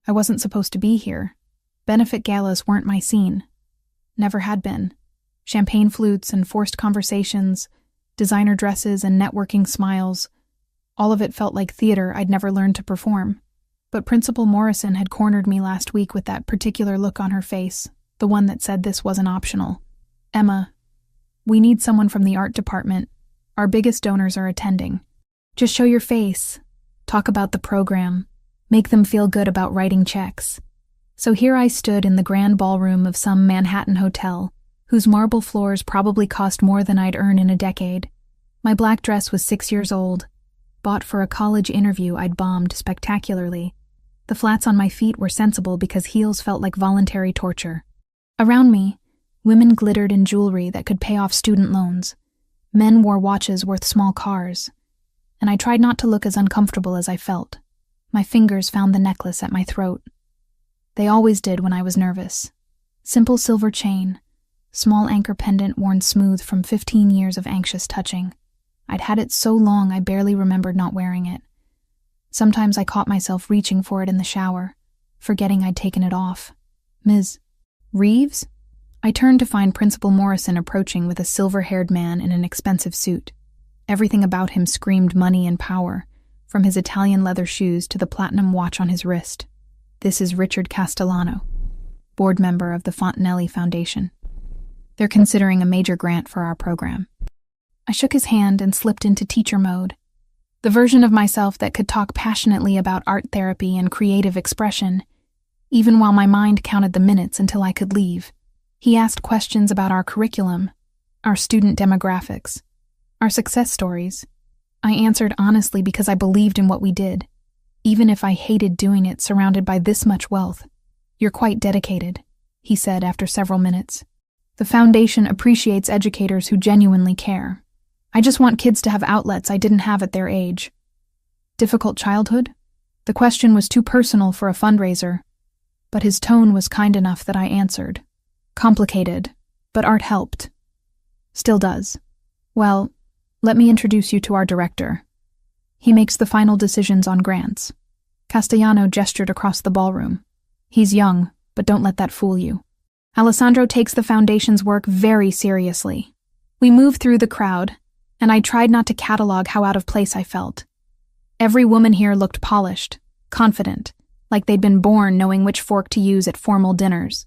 I wasn't supposed to be here. Benefit galas weren't my scene. Never had been. Champagne flutes and forced conversations, designer dresses and networking smiles. All of it felt like theater I'd never learned to perform. But Principal Morrison had cornered me last week with that particular look on her face, the one that said this wasn't optional. "Emma, we need someone from the art department. Our biggest donors are attending. Just show your face. Talk about the program. Make them feel good about writing checks." So here I stood in the grand ballroom of some Manhattan hotel, whose marble floors probably cost more than I'd earn in a decade. My black dress was 6 years old, bought for a college interview I'd bombed spectacularly. The flats on my feet were sensible because heels felt like voluntary torture. Around me, women glittered in jewelry that could pay off student loans. Men wore watches worth small cars. And I tried not to look as uncomfortable as I felt. My fingers found the necklace at my throat. They always did when I was nervous. Simple silver chain, small anchor pendant worn smooth from 15 years of anxious touching. I'd had it so long I barely remembered not wearing it. Sometimes I caught myself reaching for it in the shower, forgetting I'd taken it off. "Ms. Reeves?" I turned to find Principal Morrison approaching with a silver-haired man in an expensive suit. Everything about him screamed money and power, from his Italian leather shoes to the platinum watch on his wrist. "This is Richard Castellano, board member of the Fontanelli Foundation. They're considering a major grant for our program." I shook his hand and slipped into teacher mode. The version of myself that could talk passionately about art therapy and creative expression, even while my mind counted the minutes until I could leave. He asked questions about our curriculum, our student demographics, our success stories. I answered honestly because I believed in what we did, even if I hated doing it surrounded by this much wealth. "You're quite dedicated," he said after several minutes. "The foundation appreciates educators who genuinely care. I just want kids to have outlets I didn't have at their age." Difficult childhood? The question was too personal for a fundraiser, but his tone was kind enough that I answered. "Complicated, but art helped. Still does. Well, let me introduce you to our director. He makes the final decisions on grants." Castellano gestured across the ballroom. "He's young, but don't let that fool you. Alessandro takes the foundation's work very seriously." We moved through the crowd, and I tried not to catalog how out of place I felt. Every woman here looked polished, confident, like they'd been born knowing which fork to use at formal dinners.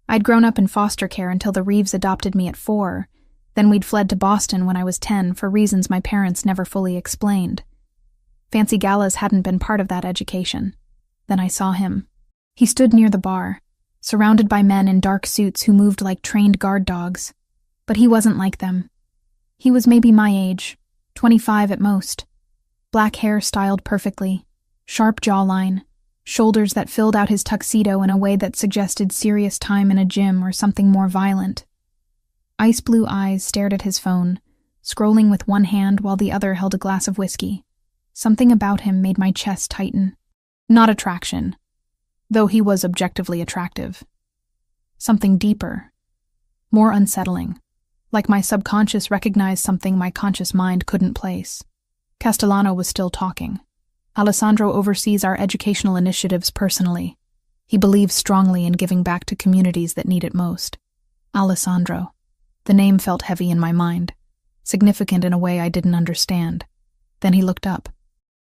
I'd grown up in foster care until the Reeves adopted me at 4, then we'd fled to Boston when I was 10 for reasons my parents never fully explained. Fancy galas hadn't been part of that education. Then I saw him. He stood near the bar, surrounded by men in dark suits who moved like trained guard dogs. But he wasn't like them. He was maybe my age, 25 at most. Black hair styled perfectly, sharp jawline, shoulders that filled out his tuxedo in a way that suggested serious time in a gym or something more violent. Ice blue eyes stared at his phone, scrolling with one hand while the other held a glass of whiskey. Something about him made my chest tighten. Not attraction, though he was objectively attractive. Something deeper, more unsettling. Like my subconscious recognized something my conscious mind couldn't place. Castellano was still talking. "Alessandro oversees our educational initiatives personally. He believes strongly in giving back to communities that need it most." Alessandro. The name felt heavy in my mind, significant in a way I didn't understand. Then he looked up.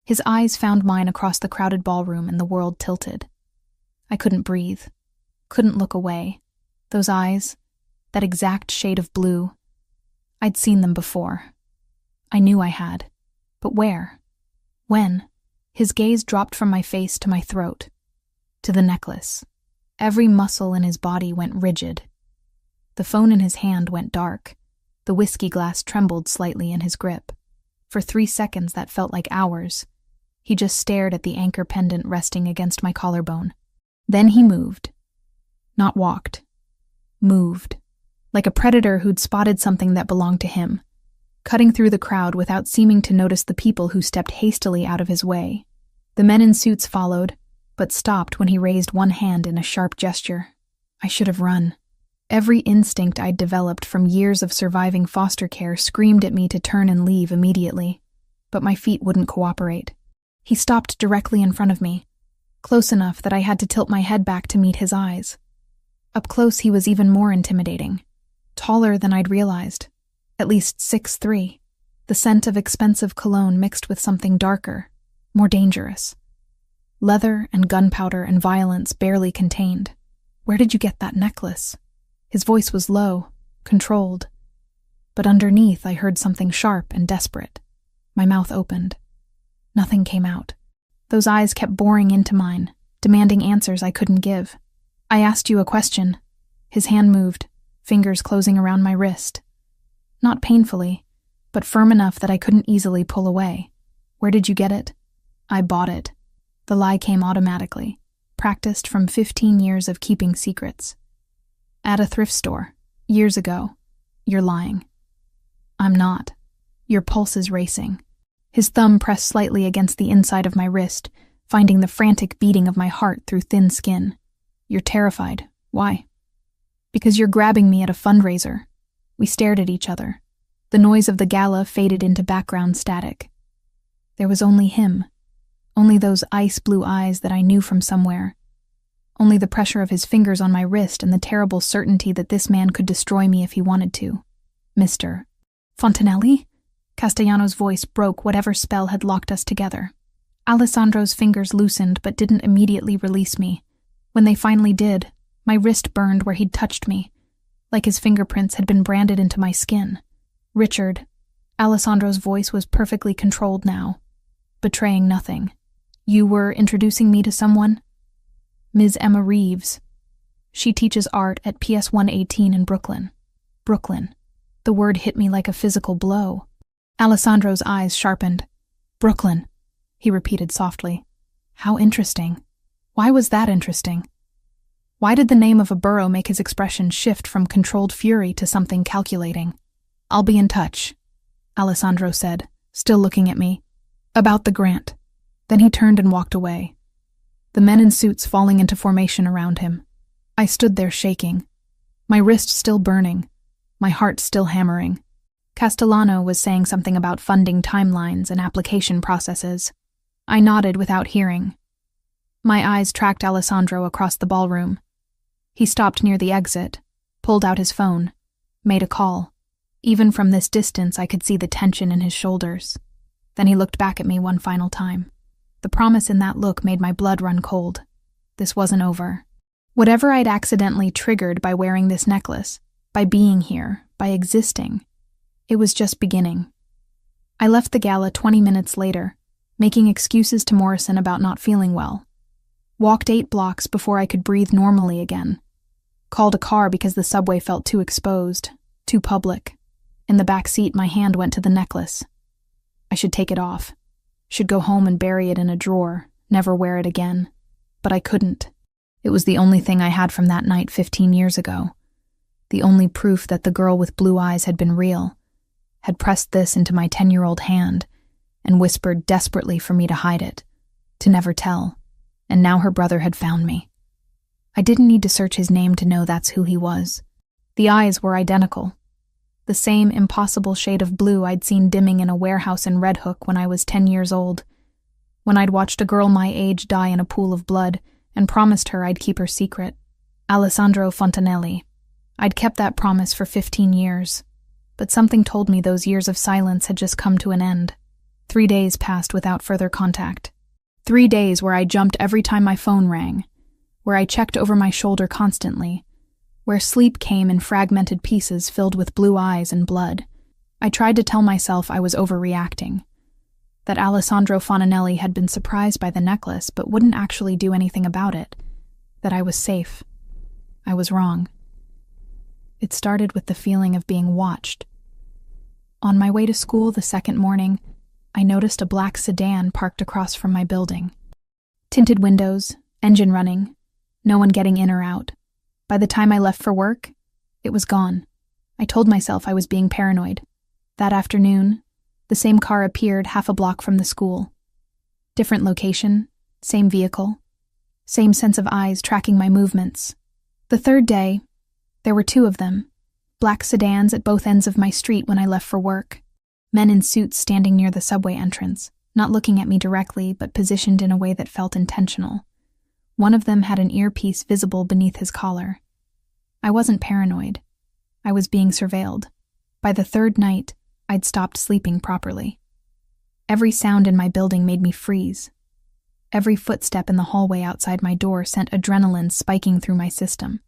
His eyes found mine across the crowded ballroom and the world tilted. I couldn't breathe, couldn't look away. Those eyes, that exact shade of blue. I'd seen them before. I knew I had. But where? When? His gaze dropped from my face to my throat, to the necklace. Every muscle in his body went rigid. The phone in his hand went dark. The whiskey glass trembled slightly in his grip. For 3 seconds that felt like hours. He just stared at the anchor pendant resting against my collarbone. Then he moved. Not walked. Moved. Like a predator who'd spotted something that belonged to him, cutting through the crowd without seeming to notice the people who stepped hastily out of his way. The men in suits followed, but stopped when he raised one hand in a sharp gesture. I should have run. Every instinct I'd developed from years of surviving foster care screamed at me to turn and leave immediately, but my feet wouldn't cooperate. He stopped directly in front of me, close enough that I had to tilt my head back to meet his eyes. Up close, he was even more intimidating. Taller than I'd realized, at least 6'3", the scent of expensive cologne mixed with something darker, more dangerous. Leather and gunpowder and violence barely contained. "Where did you get that necklace?" His voice was low, controlled. But underneath, I heard something sharp and desperate. My mouth opened. Nothing came out. Those eyes kept boring into mine, demanding answers I couldn't give. "I asked you a question." His hand moved, fingers closing around my wrist. Not painfully, but firm enough that I couldn't easily pull away. "Where did you get it?" "I bought it." The lie came automatically, practiced from 15 years of keeping secrets. "At a thrift store, years ago." "You're lying." "I'm not." Your pulse is racing. His thumb pressed slightly against the inside of my wrist, finding the frantic beating of my heart through thin skin. "You're terrified. Why?" "Because you're grabbing me at a fundraiser." We stared at each other. The noise of the gala faded into background static. There was only him. Only those ice-blue eyes that I knew from somewhere. Only the pressure of his fingers on my wrist and the terrible certainty that this man could destroy me if he wanted to. "Mr. Fontanelli?" Castellano's voice broke whatever spell had locked us together. Alessandro's fingers loosened but didn't immediately release me. When they finally did, my wrist burned where he'd touched me, like his fingerprints had been branded into my skin. "Richard." Alessandro's voice was perfectly controlled now, betraying nothing. "You were introducing me to someone?" "Ms. Emma Reeves. She teaches art at PS 118 in Brooklyn." Brooklyn. The word hit me like a physical blow. Alessandro's eyes sharpened. "Brooklyn," he repeated softly. "How interesting. Why was that interesting?" Why did the name of a borough make his expression shift from controlled fury to something calculating? "I'll be in touch," Alessandro said, still looking at me. "About the grant." Then he turned and walked away, the men in suits falling into formation around him. I stood there shaking, my wrist still burning, my heart still hammering. Castellano was saying something about funding timelines and application processes. I nodded without hearing. My eyes tracked Alessandro across the ballroom. He stopped near the exit, pulled out his phone, made a call. Even from this distance, I could see the tension in his shoulders. Then he looked back at me one final time. The promise in that look made my blood run cold. This wasn't over. Whatever I'd accidentally triggered by wearing this necklace, by being here, by existing, it was just beginning. I left the gala 20 minutes later, making excuses to Morrison about not feeling well. Walked 8 blocks before I could breathe normally again. Called a car because the subway felt too exposed, too public. In the back seat, my hand went to the necklace. I should take it off. Should go home and bury it in a drawer, never wear it again. But I couldn't. It was the only thing I had from that night 15 years ago. The only proof that the girl with blue eyes had been real. Had pressed this into my 10-year-old hand and whispered desperately for me to hide it, to never tell. And now her brother had found me. I didn't need to search his name to know that's who he was. The eyes were identical. The same impossible shade of blue I'd seen dimming in a warehouse in Red Hook when I was 10 years old, when I'd watched a girl my age die in a pool of blood and promised her I'd keep her secret. Alessandro Fontanelli. I'd kept that promise for 15 years, but something told me those years of silence had just come to an end. 3 days passed without further contact. 3 days where I jumped every time my phone rang, where I checked over my shoulder constantly, where sleep came in fragmented pieces filled with blue eyes and blood. I tried to tell myself I was overreacting, that Alessandro Fontanelli had been surprised by the necklace but wouldn't actually do anything about it, that I was safe. I was wrong. It started with the feeling of being watched. On my way to school the second morning, I noticed a black sedan parked across from my building. Tinted windows, engine running, no one getting in or out. By the time I left for work, it was gone. I told myself I was being paranoid. That afternoon, the same car appeared half a block from the school. Different location, same vehicle, same sense of eyes tracking my movements. The third day, there were 2 of them, black sedans at both ends of my street when I left for work. Men in suits standing near the subway entrance, not looking at me directly but positioned in a way that felt intentional. One of them had an earpiece visible beneath his collar. I wasn't paranoid. I was being surveilled. By the third night, I'd stopped sleeping properly. Every sound in my building made me freeze. Every footstep in the hallway outside my door sent adrenaline spiking through my system.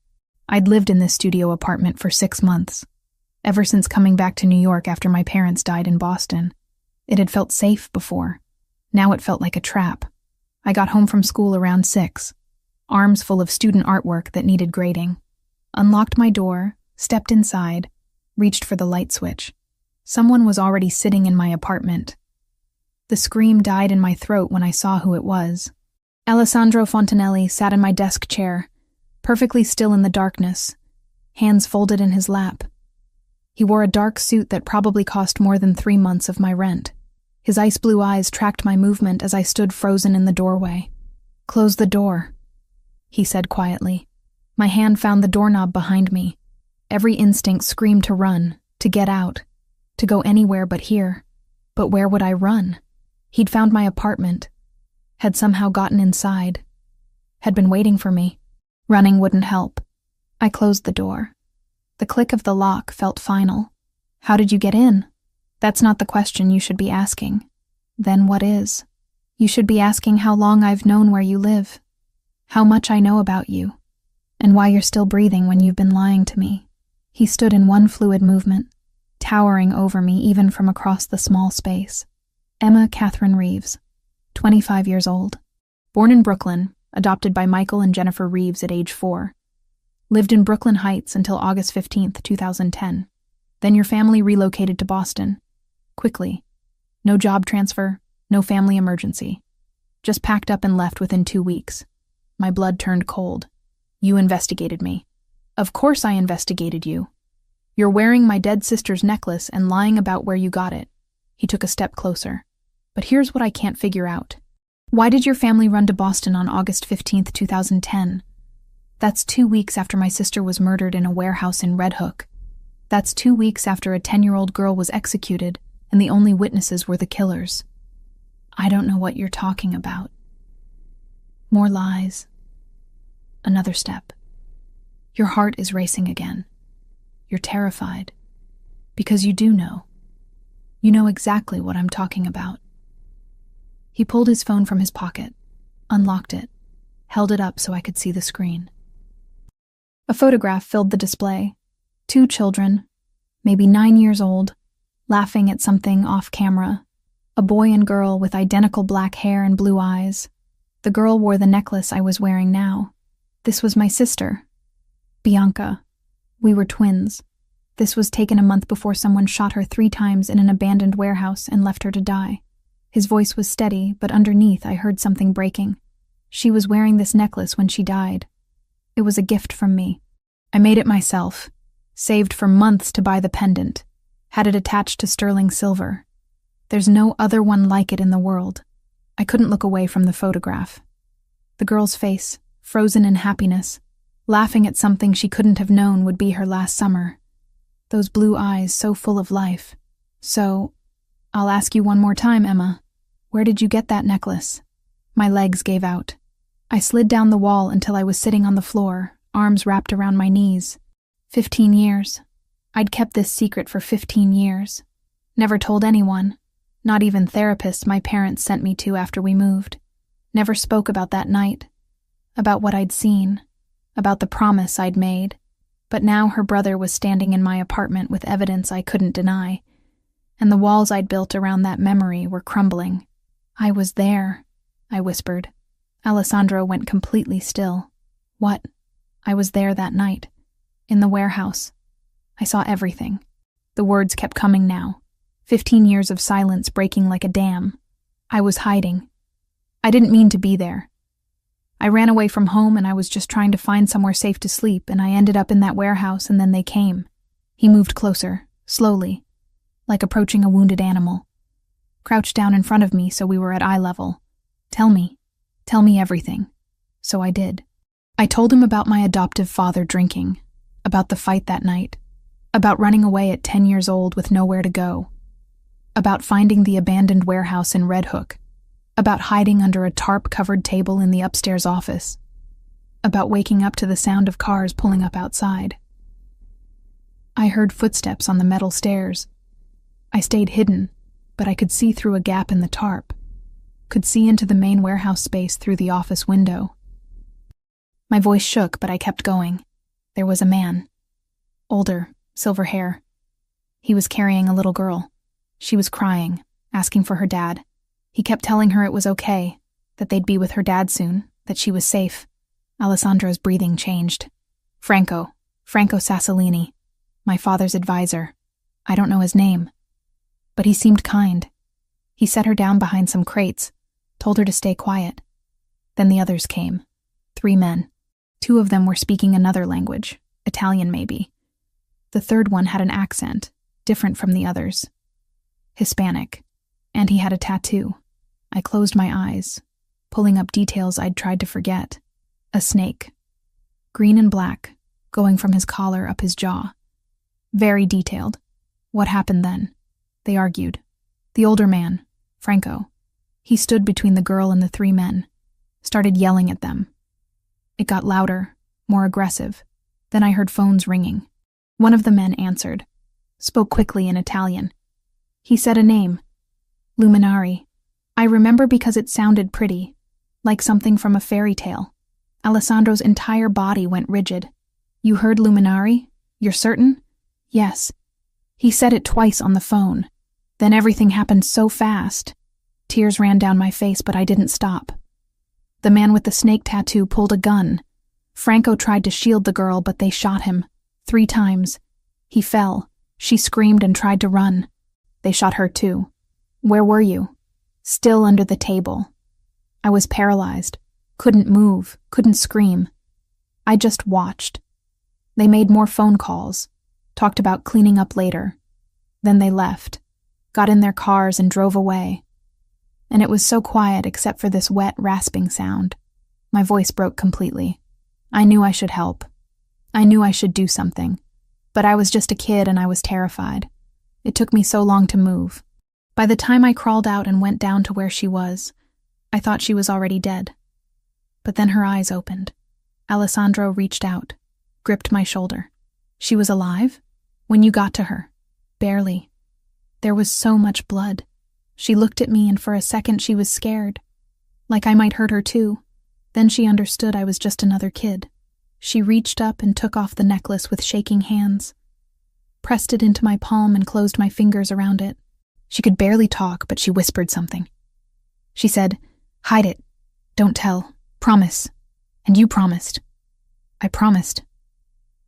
I'd lived in this studio apartment for 6 months. Ever since coming back to New York after my parents died in Boston. It had felt safe before. Now it felt like a trap. I got home from school around 6, arms full of student artwork that needed grading. Unlocked my door, stepped inside, reached for the light switch. Someone was already sitting in my apartment. The scream died in my throat when I saw who it was. Alessandro Fontanelli sat in my desk chair, perfectly still in the darkness, hands folded in his lap. He wore a dark suit that probably cost more than 3 months of my rent. His ice blue eyes tracked my movement as I stood frozen in the doorway. "Close the door," he said quietly. My hand found the doorknob behind me. Every instinct screamed to run, to get out, to go anywhere but here. But where would I run? He'd found my apartment, had somehow gotten inside, had been waiting for me. Running wouldn't help. I closed the door. The click of the lock felt final. "How did you get in?" That's not the question you should be asking. Then what is? You should be asking how long I've known where you live, how much I know about you, and why you're still breathing when you've been lying to me. He stood in one fluid movement, towering over me even from across the small space. Emma Catherine Reeves, 25 years old. Born in Brooklyn, adopted by Michael and Jennifer Reeves at age 4. Lived in Brooklyn Heights until August 15th, 2010. Then your family relocated to Boston. Quickly. No job transfer, no family emergency. Just packed up and left within 2 weeks. My blood turned cold. You investigated me. Of course I investigated you. You're wearing my dead sister's necklace and lying about where you got it. He took a step closer. But here's what I can't figure out. Why did your family run to Boston on August 15th, 2010? That's 2 weeks after my sister was murdered in a warehouse in Red Hook. That's 2 weeks after a 10-year-old girl was executed, and the only witnesses were the killers. I don't know what you're talking about. More lies. Another step. Your heart is racing again. You're terrified. Because you do know. You know exactly what I'm talking about. He pulled his phone from his pocket, unlocked it, held it up so I could see the screen. A photograph filled the display. 2 children, maybe 9 years old, laughing at something off camera. A boy and girl with identical black hair and blue eyes. The girl wore the necklace I was wearing now. This was my sister, Bianca. We were twins. This was taken a month before someone shot her 3 times in an abandoned warehouse and left her to die. His voice was steady, but underneath I heard something breaking. She was wearing this necklace when she died. It was a gift from me. I made it myself, saved for months to buy the pendant, had it attached to sterling silver. There's no other one like it in the world. I couldn't look away from the photograph. The girl's face, frozen in happiness, laughing at something she couldn't have known would be her last summer. Those blue eyes so full of life. So, I'll ask you one more time, Emma. Where did you get that necklace? My legs gave out. I slid down the wall until I was sitting on the floor, arms wrapped around my knees. 15 years. I'd kept this secret for 15 years. Never told anyone, not even therapists my parents sent me to after we moved. Never spoke about that night, about what I'd seen, about the promise I'd made. But now her brother was standing in my apartment with evidence I couldn't deny, and the walls I'd built around that memory were crumbling. I was there, I whispered. Alessandro went completely still. What? I was there that night, in the warehouse. I saw everything. The words kept coming now. 15 years of silence breaking like a dam. I was hiding. I didn't mean to be there. I ran away from home and I was just trying to find somewhere safe to sleep, and I ended up in that warehouse and then they came. He moved closer, slowly, like approaching a wounded animal. Crouched down in front of me so we were at eye level. Tell me everything. So I did. I told him about my adoptive father drinking, about the fight that night, about running away at 10 years old with nowhere to go, about finding the abandoned warehouse in Red Hook, about hiding under a tarp-covered table in the upstairs office. about waking up to the sound of cars pulling up outside. I heard footsteps on the metal stairs. I stayed hidden, but I could see through a gap in the tarp, could see into the main warehouse space through the office window. My voice shook, but I kept going. There was a man. Older, silver hair. He was carrying a little girl. She was crying, asking for her dad. He kept telling her it was okay, that they'd be with her dad soon, that she was safe. Alessandro's breathing changed. Franco Sassolini, my father's advisor. I don't know his name, but he seemed kind. He set her down behind some crates, told her to stay quiet. Then the others came. 3 men. 2 of them were speaking another language, Italian maybe. The third one had an accent, different from the others. Hispanic, and he had a tattoo. I closed my eyes, pulling up details I'd tried to forget. A snake. Green and black, going from his collar up his jaw. Very detailed. What happened then? They argued. The older man, Franco, he stood between the girl and the 3 men, started yelling at them. It got louder, more aggressive. Then I heard phones ringing. One of the men answered, spoke quickly in Italian. He said a name. Luminari. I remember because it sounded pretty, like something from a fairy tale. Alessandro's entire body went rigid. You heard Luminari? You're certain? Yes. He said it twice on the phone. Then everything happened so fast. Tears ran down my face, but I didn't stop. The man with the snake tattoo pulled a gun. Franco tried to shield the girl, but they shot him. 3 times. He fell. She screamed and tried to run. They shot her too. Where were you? Still under the table. I was paralyzed. Couldn't move, couldn't scream. I just watched. They made more phone calls, talked about cleaning up later. Then they left, got in their cars and drove away. And it was so quiet except for this wet, rasping sound. My voice broke completely. I knew I should help. I knew I should do something. But I was just a kid and I was terrified. It took me so long to move. By the time I crawled out and went down to where she was, I thought she was already dead. But then her eyes opened. Alessandro reached out, gripped my shoulder. She was alive? When you got to her? Barely. There was so much blood. She looked at me and for a second she was scared. Like I might hurt her too. Then she understood I was just another kid. She reached up and took off the necklace with shaking hands, pressed it into my palm and closed my fingers around it. She could barely talk, but she whispered something. She said, "Hide it. Don't tell. Promise." And you promised. I promised.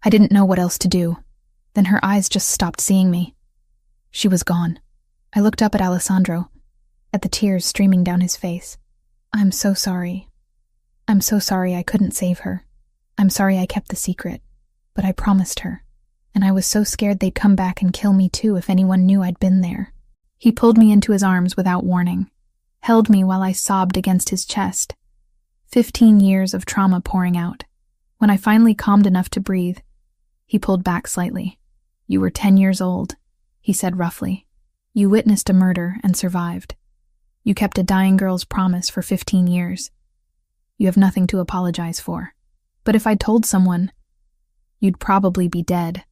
I didn't know what else to do. Then her eyes just stopped seeing me. She was gone. I looked up at Alessandro, at the tears streaming down his face. I'm so sorry. I'm so sorry I couldn't save her. I'm sorry I kept the secret. But I promised her. And I was so scared they'd come back and kill me too if anyone knew I'd been there. He pulled me into his arms without warning, held me while I sobbed against his chest. 15 years of trauma pouring out. When I finally calmed enough to breathe, he pulled back slightly. You were 10 years old, he said roughly. You witnessed a murder and survived. You kept a dying girl's promise for 15 years. You have nothing to apologize for. But if I'd told someone, you'd probably be dead.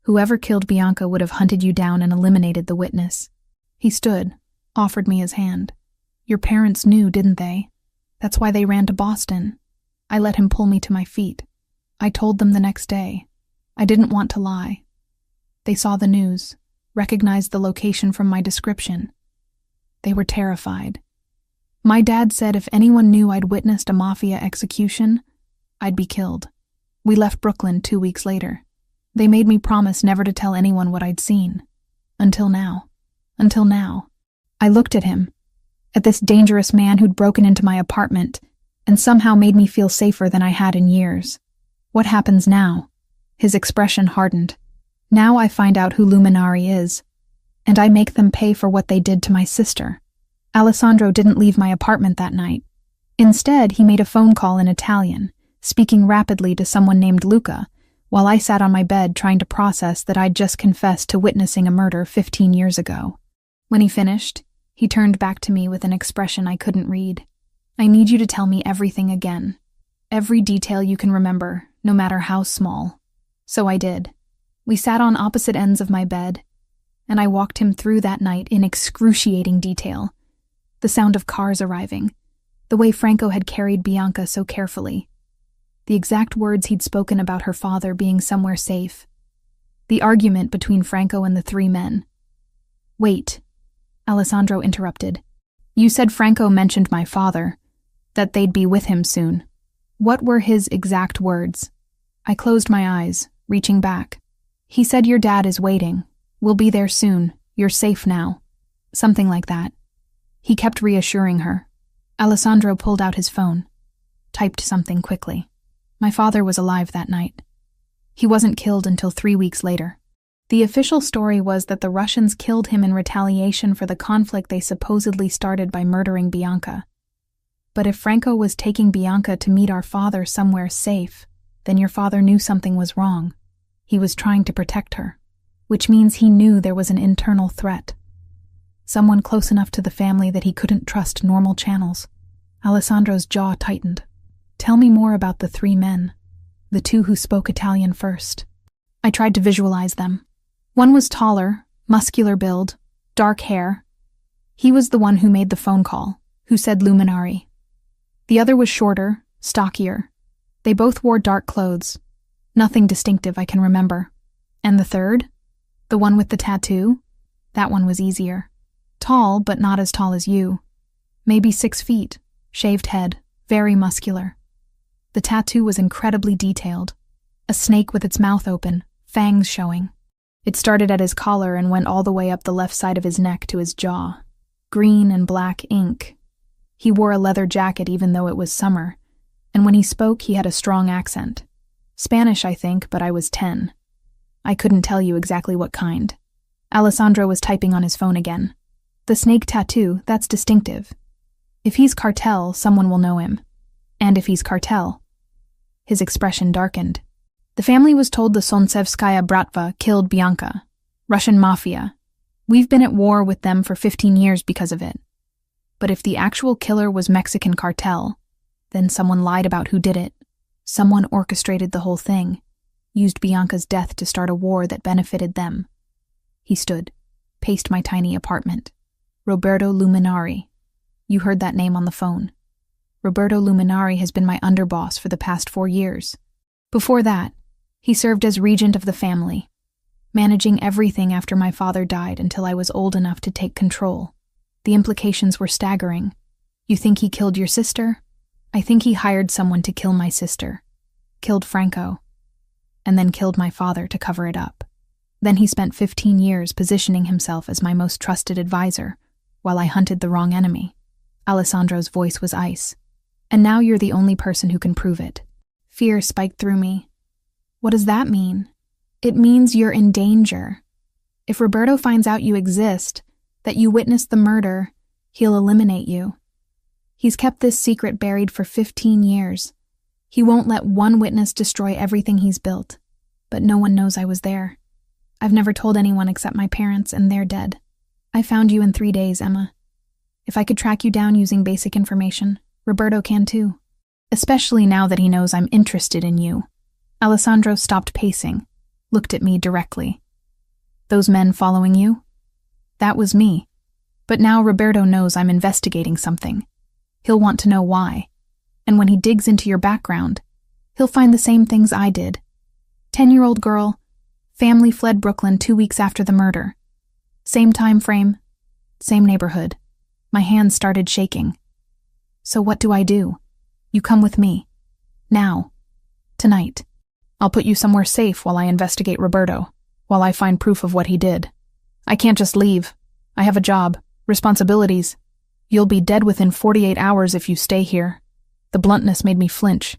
Whoever killed Bianca would have hunted you down and eliminated the witness. He stood, offered me his hand. Your parents knew, didn't they? That's why they ran to Boston. I let him pull me to my feet. I told them the next day. I didn't want to lie. They saw the news, recognized the location from my description. They were terrified. My dad said if anyone knew I'd witnessed a Mafia execution, I'd be killed. We left Brooklyn 2 weeks later. They made me promise never to tell anyone what I'd seen. Until now. Until now. I looked at him, at this dangerous man who'd broken into my apartment and somehow made me feel safer than I had in years. What happens now? His expression hardened. Now I find out who Luminari is, and I make them pay for what they did to my sister. Alessandro didn't leave my apartment that night. Instead, he made a phone call in Italian, speaking rapidly to someone named Luca, while I sat on my bed trying to process that I'd just confessed to witnessing a murder 15 years ago. When he finished, he turned back to me with an expression I couldn't read. I need you to tell me everything again. Every detail you can remember, no matter how small. So I did. We sat on opposite ends of my bed, and I walked him through that night in excruciating detail. The sound of cars arriving, the way Franco had carried Bianca so carefully, the exact words he'd spoken about her father being somewhere safe, the argument between Franco and the three men. Wait, Alessandro interrupted. You said Franco mentioned my father, that they'd be with him soon. What were his exact words? I closed my eyes, reaching back. He said your dad is waiting. We'll be there soon. You're safe now. Something like that. He kept reassuring her. Alessandro pulled out his phone, typed something quickly. My father was alive that night. He wasn't killed until 3 weeks later. The official story was that the Russians killed him in retaliation for the conflict they supposedly started by murdering Bianca. But if Franco was taking Bianca to meet our father somewhere safe, then your father knew something was wrong. He was trying to protect her, which means he knew there was an internal threat. Someone close enough to the family that he couldn't trust normal channels. Alessandro's jaw tightened. Tell me more about the three men, the two who spoke Italian first. I tried to visualize them. One was taller, muscular build, dark hair. He was the one who made the phone call, who said luminari. The other was shorter, stockier. They both wore dark clothes. Nothing distinctive I can remember. And the third? The one with the tattoo? That one was easier. Tall, but not as tall as you. Maybe 6 feet, shaved head, very muscular. The tattoo was incredibly detailed. A snake with its mouth open, fangs showing. It started at his collar and went all the way up the left side of his neck to his jaw. Green and black ink. He wore a leather jacket even though it was summer, and when he spoke he had a strong accent. Spanish, I think, but I was 10. I couldn't tell you exactly what kind. Alessandro was typing on his phone again. The snake tattoo, that's distinctive. If he's cartel, someone will know him. And if he's cartel. His expression darkened. The family was told the Solntsevskaya Bratva killed Bianca. Russian Mafia. We've been at war with them for 15 years because of it. But if the actual killer was Mexican cartel, then someone lied about who did it. Someone orchestrated the whole thing, used Bianca's death to start a war that benefited them. He stood, paced my tiny apartment. Roberto Luminari. You heard that name on the phone. Roberto Luminari has been my underboss for the past 4 years. Before that, he served as regent of the family, managing everything after my father died until I was old enough to take control. The implications were staggering. You think he killed your sister? I think he hired someone to kill my sister, killed Franco, and then killed my father to cover it up. Then he spent 15 years positioning himself as my most trusted advisor, while I hunted the wrong enemy. Alessandro's voice was ice. And now you're the only person who can prove it. Fear spiked through me. What does that mean? It means you're in danger. If Roberto finds out you exist, that you witnessed the murder, he'll eliminate you. He's kept this secret buried for 15 years. He won't let one witness destroy everything he's built. But no one knows I was there. I've never told anyone except my parents, and they're dead. I found you in 3 days, Emma. If I could track you down using basic information, Roberto can too. Especially now that he knows I'm interested in you. Alessandro stopped pacing, looked at me directly. Those men following you? That was me. But now Roberto knows I'm investigating something. He'll want to know why. And when he digs into your background, he'll find the same things I did. 10-year-old girl, family fled Brooklyn 2 weeks after the murder. Same time frame, same neighborhood. My hands started shaking. So what do I do? You come with me. Now. Tonight. I'll put you somewhere safe while I investigate Roberto, while I find proof of what he did. I can't just leave. I have a job, responsibilities. You'll be dead within 48 hours if you stay here. The bluntness made me flinch.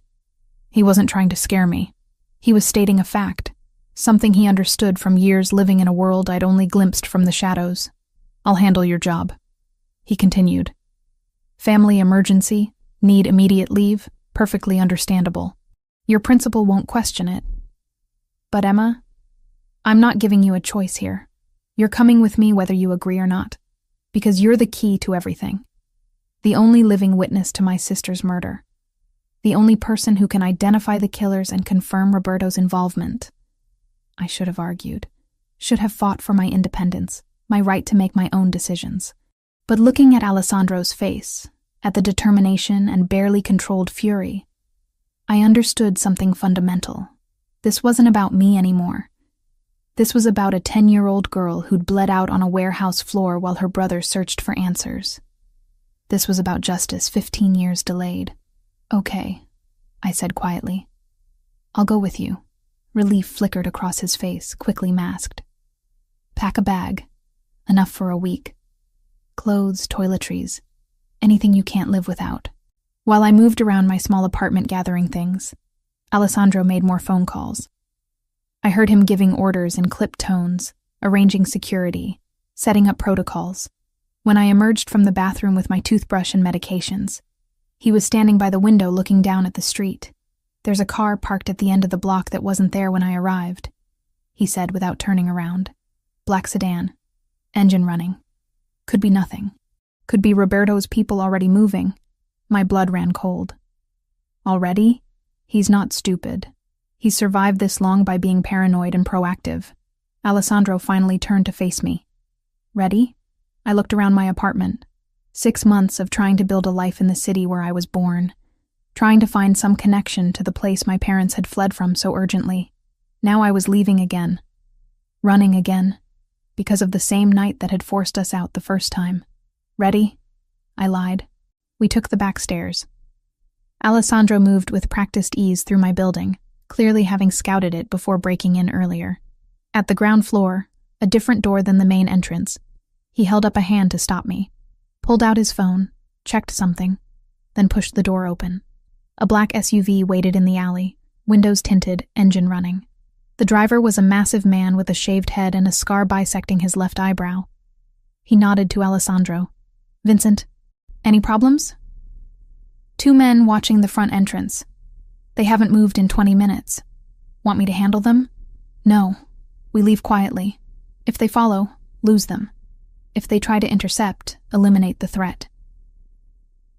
He wasn't trying to scare me. He was stating a fact, something he understood from years living in a world I'd only glimpsed from the shadows. I'll handle your job. He continued. Family emergency, need immediate leave, perfectly understandable. Your principal won't question it. But Emma, I'm not giving you a choice here. You're coming with me whether you agree or not, because you're the key to everything. The only living witness to my sister's murder. The only person who can identify the killers and confirm Roberto's involvement. I should have argued. Should have fought for my independence, my right to make my own decisions. But looking at Alessandro's face, at the determination and barely controlled fury, I understood something fundamental. This wasn't about me anymore. This was about a 10-year-old girl who'd bled out on a warehouse floor while her brother searched for answers. This was about justice 15 years delayed. Okay, I said quietly. I'll go with you. Relief flickered across his face, quickly masked. Pack a bag. Enough for a week. Clothes, toiletries. Anything you can't live without. While I moved around my small apartment gathering things, Alessandro made more phone calls. I heard him giving orders in clipped tones, arranging security, setting up protocols. When I emerged from the bathroom with my toothbrush and medications, he was standing by the window looking down at the street. There's a car parked at the end of the block that wasn't there when I arrived, he said without turning around. Black sedan. Engine running. Could be nothing. Could be Roberto's people already moving. My blood ran cold. Already? He's not stupid. He's survived this long by being paranoid and proactive. Alessandro finally turned to face me. Ready? I looked around my apartment. 6 months of trying to build a life in the city where I was born. Trying to find some connection to the place my parents had fled from so urgently. Now I was leaving again. Running again. Because of the same night that had forced us out the first time. Ready? I lied. We took the back stairs. Alessandro moved with practiced ease through my building, clearly having scouted it before breaking in earlier. At the ground floor, a different door than the main entrance, he held up a hand to stop me, pulled out his phone, checked something, then pushed the door open. A black SUV waited in the alley, windows tinted, engine running. The driver was a massive man with a shaved head and a scar bisecting his left eyebrow. He nodded to Alessandro. Vincent, any problems? 2 men watching the front entrance. They haven't moved in 20 minutes. Want me to handle them? No. We leave quietly. If they follow, lose them. If they try to intercept, eliminate the threat.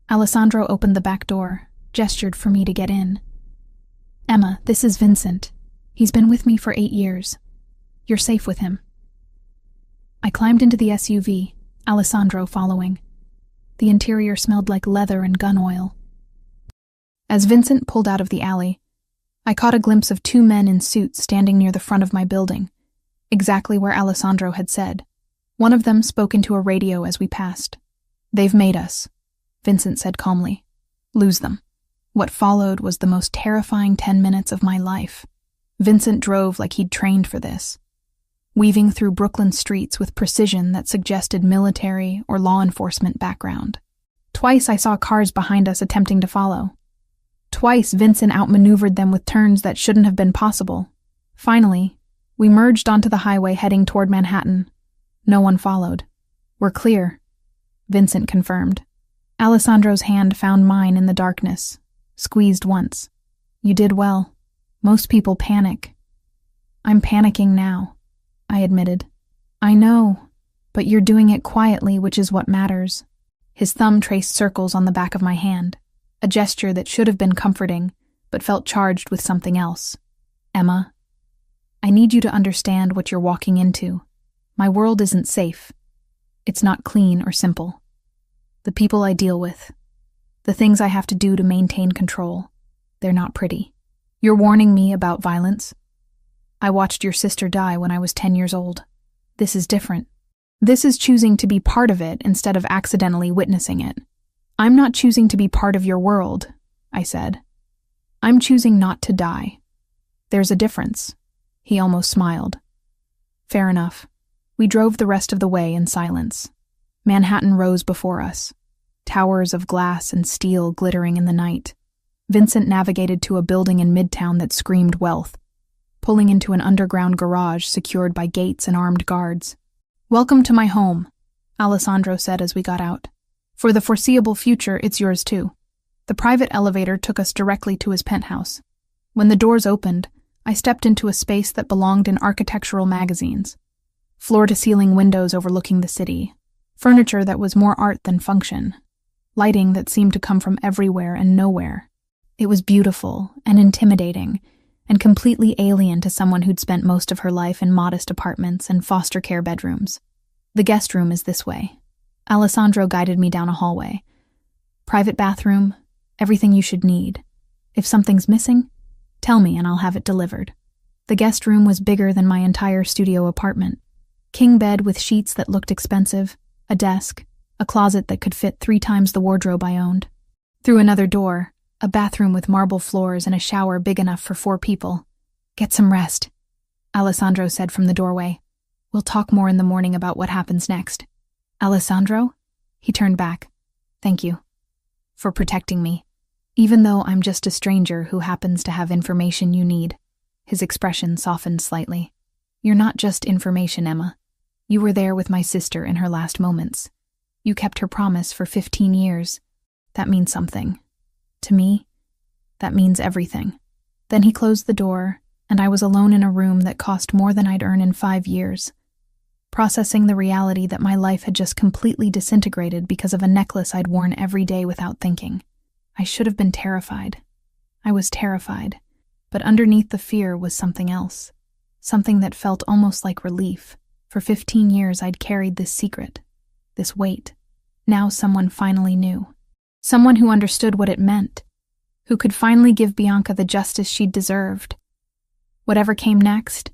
Alessandro opened the back door, gestured for me to get in. Emma, this is Vincent. He's been with me for 8 years. You're safe with him. I climbed into the SUV, Alessandro following. The interior smelled like leather and gun oil. As Vincent pulled out of the alley, I caught a glimpse of 2 men in suits standing near the front of my building, exactly where Alessandro had said. One of them spoke into a radio as we passed. They've made us, Vincent said calmly. Lose them. What followed was the most terrifying 10 minutes of my life. Vincent drove like he'd trained for this, weaving through Brooklyn streets with precision that suggested military or law enforcement background. Twice I saw cars behind us attempting to follow. Twice Vincent outmaneuvered them with turns that shouldn't have been possible. Finally, we merged onto the highway heading toward Manhattan. No one followed. We're clear, Vincent confirmed. Alessandro's hand found mine in the darkness, squeezed once. You did well. Most people panic. I'm panicking now, I admitted. I know, but you're doing it quietly, which is what matters. His thumb traced circles on the back of my hand, a gesture that should have been comforting, but felt charged with something else. Emma, I need you to understand what you're walking into. My world isn't safe. It's not clean or simple. The people I deal with, the things I have to do to maintain control, they're not pretty. You're warning me about violence? I watched your sister die when I was 10 years old. This is different. This is choosing to be part of it instead of accidentally witnessing it. I'm not choosing to be part of your world, I said. I'm choosing not to die. There's a difference. He almost smiled. Fair enough. We drove the rest of the way in silence. Manhattan rose before us, towers of glass and steel glittering in the night. Vincent navigated to a building in Midtown that screamed wealth, pulling into an underground garage secured by gates and armed guards. Welcome to my home, Alessandro said as we got out. For the foreseeable future, it's yours too. The private elevator took us directly to his penthouse. When the doors opened, I stepped into a space that belonged in architectural magazines. Floor-to-ceiling windows overlooking the city, furniture that was more art than function, lighting that seemed to come from everywhere and nowhere. It was beautiful and intimidating, and completely alien to someone who'd spent most of her life in modest apartments and foster care bedrooms. The guest room is this way. Alessandro guided me down a hallway. Private bathroom, everything you should need. If something's missing, tell me and I'll have it delivered. The guest room was bigger than my entire studio apartment. King bed with sheets that looked expensive, a desk, a closet that could fit 3 times the wardrobe I owned. Through another door, a bathroom with marble floors and a shower big enough for 4 people. Get some rest, Alessandro said from the doorway. We'll talk more in the morning about what happens next. Alessandro? He turned back. Thank you. For protecting me. Even though I'm just a stranger who happens to have information you need. His expression softened slightly. You're not just information, Emma. You were there with my sister in her last moments. You kept her promise for 15 years. That means something. To me, that means everything. Then he closed the door, and I was alone in a room that cost more than I'd earn in 5 years. Processing the reality that my life had just completely disintegrated because of a necklace I'd worn every day without thinking. I should have been terrified. I was terrified, but underneath the fear was something else. Something that felt almost like relief. For 15 years I'd carried this secret, this weight. Now someone finally knew. Someone who understood what it meant, who could finally give Bianca the justice she'd deserved. Whatever came next,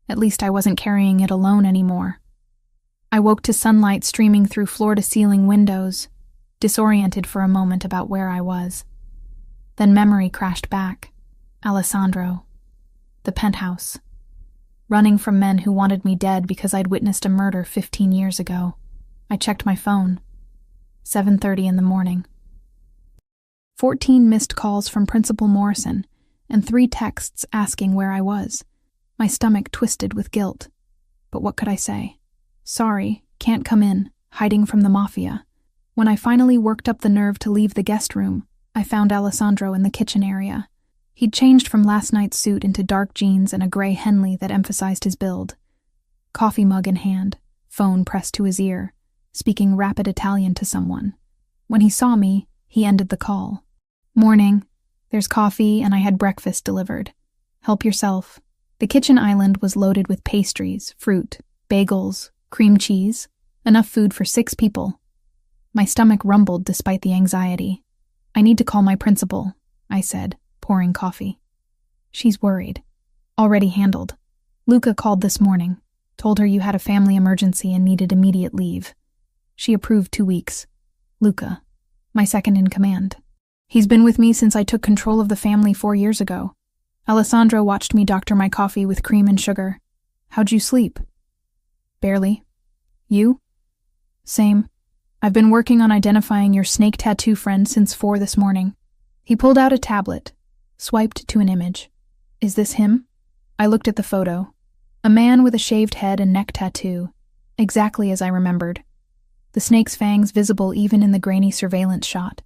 at least I wasn't carrying it alone anymore. I woke to sunlight streaming through floor-to-ceiling windows, disoriented for a moment about where I was. Then memory crashed back. Alessandro. The penthouse. Running from men who wanted me dead because I'd witnessed a murder 15 years ago. I checked my phone. 7:30 in the morning. 14 missed calls from Principal Morrison, and 3 texts asking where I was. My stomach twisted with guilt. But what could I say? Sorry, can't come in, hiding from the Mafia. When I finally worked up the nerve to leave the guest room, I found Alessandro in the kitchen area. He'd changed from last night's suit into dark jeans and a gray Henley that emphasized his build. Coffee mug in hand, phone pressed to his ear, speaking rapid Italian to someone. When he saw me, he ended the call. Morning. There's coffee and I had breakfast delivered. Help yourself. The kitchen island was loaded with pastries, fruit, bagels, cream cheese, enough food for 6 people. My stomach rumbled despite the anxiety. I need to call my principal, I said, pouring coffee. She's worried. Already handled. Luca called this morning, told her you had a family emergency and needed immediate leave. She approved 2 weeks. Luca, my second in command. He's been with me since I took control of the family 4 years ago. Alessandro watched me doctor my coffee with cream and sugar. How'd you sleep? Barely. You? Same. I've been working on identifying your snake tattoo friend since 4 this morning. He pulled out a tablet, swiped to an image. Is this him? I looked at the photo. A man with a shaved head and neck tattoo, exactly as I remembered. The snake's fangs visible even in the grainy surveillance shot.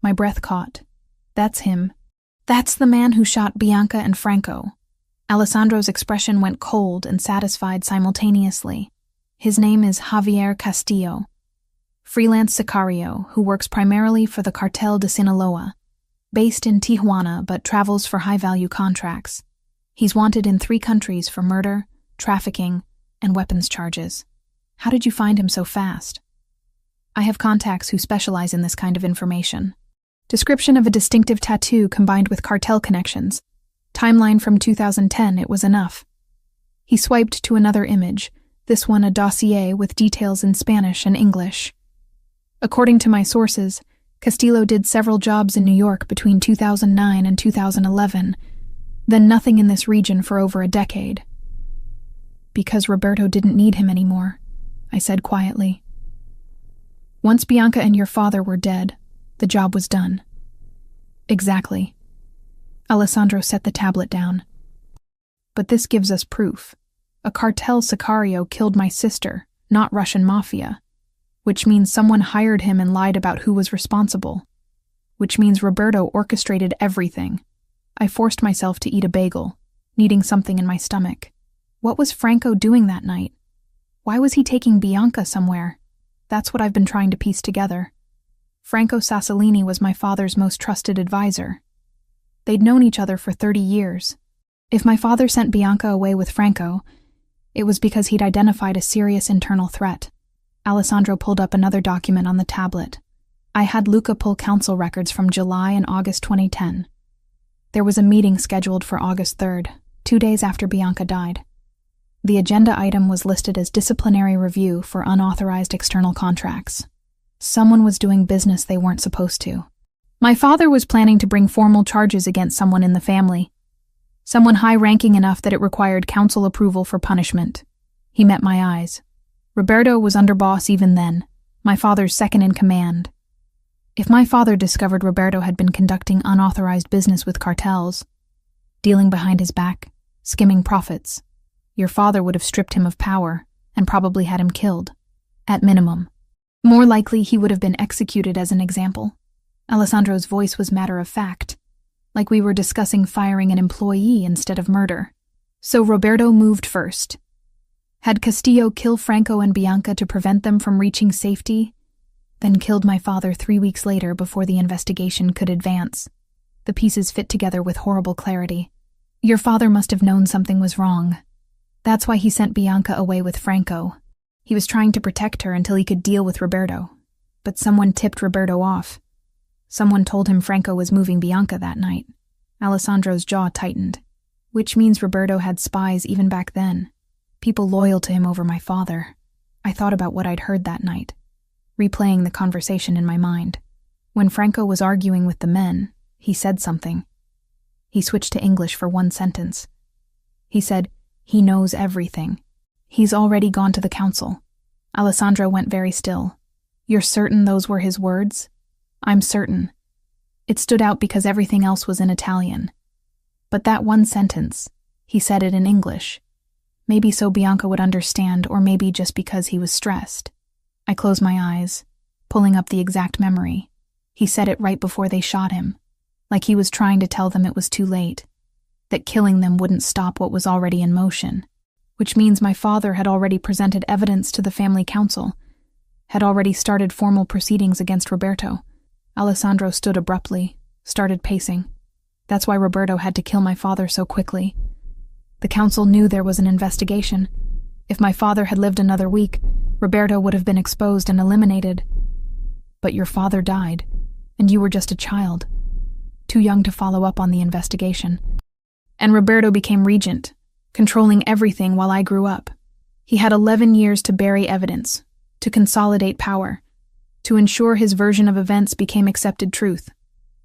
My breath caught. That's him. That's the man who shot Bianca and Franco. Alessandro's expression went cold and satisfied simultaneously. His name is Javier Castillo, freelance sicario who works primarily for the Cartel de Sinaloa, based in Tijuana but travels for high-value contracts. He's wanted in 3 countries for murder, trafficking, and weapons charges. How did you find him so fast? I have contacts who specialize in this kind of information. Description of a distinctive tattoo combined with cartel connections. Timeline from 2010, it was enough. He swiped to another image, this one a dossier with details in Spanish and English. According to my sources, Castillo did several jobs in New York between 2009 and 2011, then nothing in this region for over a decade. Because Roberto didn't need him anymore, I said quietly. Once Bianca and your father were dead, the job was done. Exactly. Alessandro set the tablet down. But this gives us proof. A cartel sicario killed my sister, not Russian mafia. Which means someone hired him and lied about who was responsible. Which means Roberto orchestrated everything. I forced myself to eat a bagel, needing something in my stomach. What was Franco doing that night? Why was he taking Bianca somewhere? That's what I've been trying to piece together. Franco Sassolini was my father's most trusted advisor. They'd known each other for 30 years. If my father sent Bianca away with Franco, it was because he'd identified a serious internal threat. Alessandro pulled up another document on the tablet. I had Luca pull council records from July and August 2010. There was a meeting scheduled for August 3rd, 2 days after Bianca died. The agenda item was listed as disciplinary review for unauthorized external contracts. Someone was doing business they weren't supposed to. My father was planning to bring formal charges against someone in the family, someone high-ranking enough that it required council approval for punishment. He met my eyes. Roberto was underboss even then, my father's second in command. If my father discovered Roberto had been conducting unauthorized business with cartels, dealing behind his back, skimming profits, your father would have stripped him of power and probably had him killed, at minimum. More likely, he would have been executed as an example. Alessandro's voice was matter of fact, like we were discussing firing an employee instead of murder. So Roberto moved first. Had Castillo kill Franco and Bianca to prevent them from reaching safety, then killed my father 3 weeks later before the investigation could advance. The pieces fit together with horrible clarity. Your father must have known something was wrong. That's why he sent Bianca away with Franco. He was trying to protect her until he could deal with Roberto. But someone tipped Roberto off. Someone told him Franco was moving Bianca that night. Alessandro's jaw tightened. Which means Roberto had spies even back then. People loyal to him over my father. I thought about what I'd heard that night, replaying the conversation in my mind. When Franco was arguing with the men, he said something. He switched to English for one sentence. He said, "He knows everything. He's already gone to the council." Alessandro went very still. "You're certain those were his words?" "I'm certain." It stood out because everything else was in Italian. But that one sentence, he said it in English. Maybe so Bianca would understand, or maybe just because he was stressed. I closed my eyes, pulling up the exact memory. He said it right before they shot him, like he was trying to tell them it was too late, that killing them wouldn't stop what was already in motion, which means my father had already presented evidence to the family council, had already started formal proceedings against Roberto. Alessandro stood abruptly, started pacing. That's why Roberto had to kill my father so quickly. The council knew there was an investigation. If my father had lived another week, Roberto would have been exposed and eliminated. But your father died, and you were just a child, too young to follow up on the investigation. And Roberto became regent, controlling everything while I grew up. He had 11 years to bury evidence, to consolidate power, to ensure his version of events became accepted truth.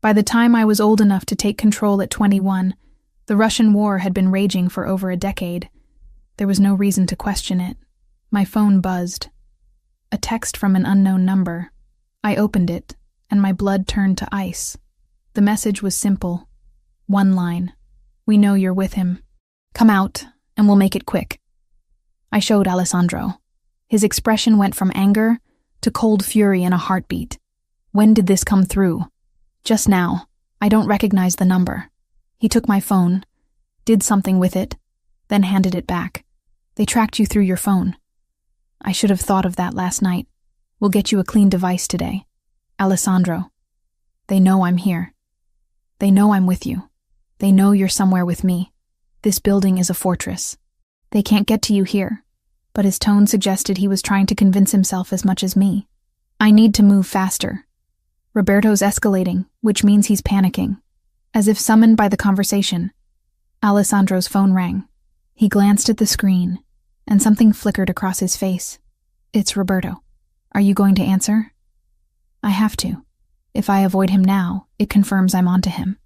By the time I was old enough to take control at 21, the Russian war had been raging for over a decade. There was no reason to question it. My phone buzzed. A text from an unknown number. I opened it, and my blood turned to ice. The message was simple. One line. "We know you're with him. Come out, and we'll make it quick." I showed Alessandro. His expression went from anger to cold fury in a heartbeat. "When did this come through?" "Just now. I don't recognize the number." He took my phone, did something with it, then handed it back. "They tracked you through your phone." "I should have thought of that last night. We'll get you a clean device today." "Alessandro, they know I'm here. They know I'm with you. They know you're somewhere with me. This building is a fortress. They can't get to you here." But his tone suggested he was trying to convince himself as much as me. "I need to move faster. Roberto's escalating, which means he's panicking." As if summoned by the conversation, Alessandro's phone rang. He glanced at the screen, and something flickered across his face. "It's Roberto. Are you going to answer?" "I have to. If I avoid him now, it confirms I'm onto him."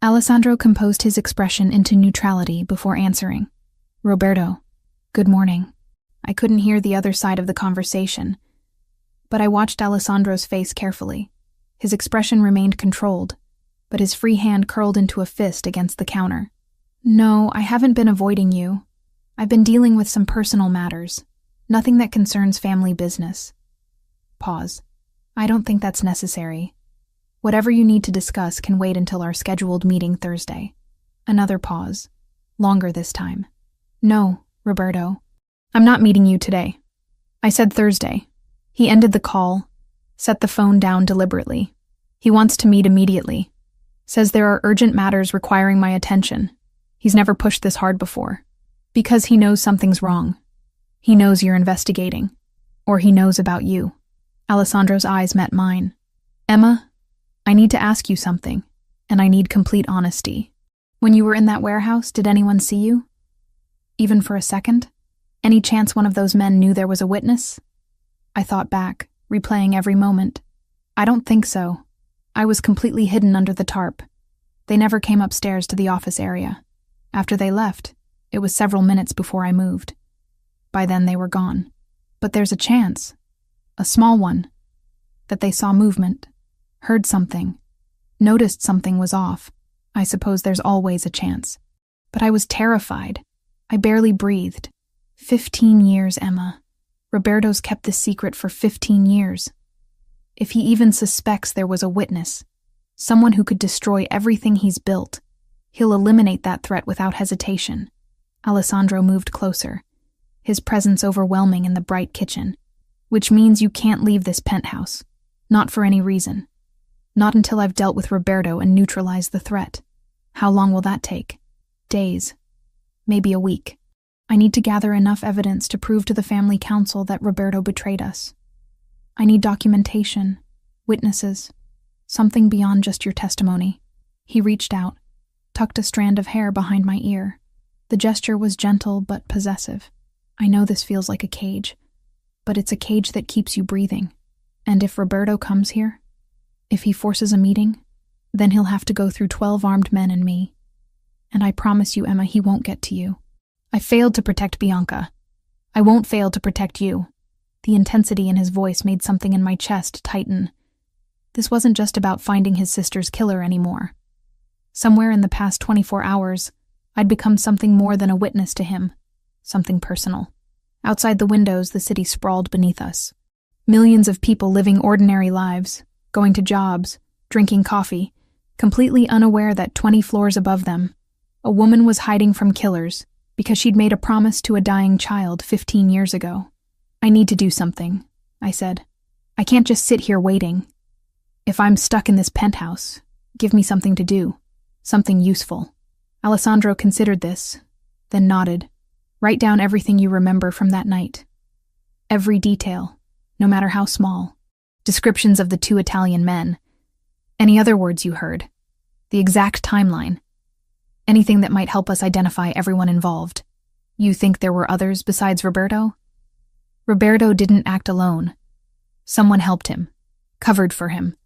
Alessandro composed his expression into neutrality before answering. "Roberto, good morning." I couldn't hear the other side of the conversation, but I watched Alessandro's face carefully. His expression remained controlled, but his free hand curled into a fist against the counter. "No, I haven't been avoiding you. I've been dealing with some personal matters. Nothing that concerns family business." Pause. "I don't think that's necessary. Whatever you need to discuss can wait until our scheduled meeting Thursday." Another pause. Longer this time. "No, Roberto. I'm not meeting you today. I said Thursday." He ended the call, set the phone down deliberately. "He wants to meet immediately. Says there are urgent matters requiring my attention. He's never pushed this hard before. Because he knows something's wrong. He knows you're investigating. Or he knows about you. Alessandro's eyes met mine. Emma, I need to ask you something, and I need complete honesty. When you were in that warehouse, did anyone see you? Even for a second? Any chance one of those men knew there was a witness? I thought back, replaying every moment. I don't think so. I was completely hidden under the tarp. They never came upstairs to the office area. After they left, it was several minutes before I moved. By then they were gone. But there's a chance, a small one, that they saw movement, heard something, noticed something was off. I suppose there's always a chance. But I was terrified. I barely breathed. 15 years, Emma. Roberto's kept this secret for 15 years. If he even suspects there was a witness, someone who could destroy everything he's built, he'll eliminate that threat without hesitation. Alessandro moved closer, his presence overwhelming in the bright kitchen. Which means you can't leave this penthouse. Not for any reason. Not until I've dealt with Roberto and neutralized the threat. How long will that take? Days. Maybe a week. I need to gather enough evidence to prove to the family council that Roberto betrayed us. I need documentation, witnesses, something beyond just your testimony. He reached out, tucked a strand of hair behind my ear. The gesture was gentle but possessive. I know this feels like a cage, but it's a cage that keeps you breathing. And if Roberto comes here, if he forces a meeting, then he'll have to go through 12 armed men and me. And I promise you, Emma, he won't get to you. I failed to protect Bianca. I won't fail to protect you. The intensity in his voice made something in my chest tighten. This wasn't just about finding his sister's killer anymore. Somewhere in the past 24 hours, I'd become something more than a witness to him, something personal. Outside the windows, the city sprawled beneath us. Millions of people living ordinary lives, going to jobs, drinking coffee, completely unaware that 20 floors above them, a woman was hiding from killers because she'd made a promise to a dying child 15 years ago. I need to do something, I said. I can't just sit here waiting. If I'm stuck in this penthouse, give me something to do, something useful. Alessandro considered this, then nodded. Write down everything you remember from that night. Every detail, no matter how small. Descriptions of the 2 Italian men. Any other words you heard. The exact timeline. Anything that might help us identify everyone involved. You think there were others besides Roberto? Roberto didn't act alone. Someone helped him, covered for him,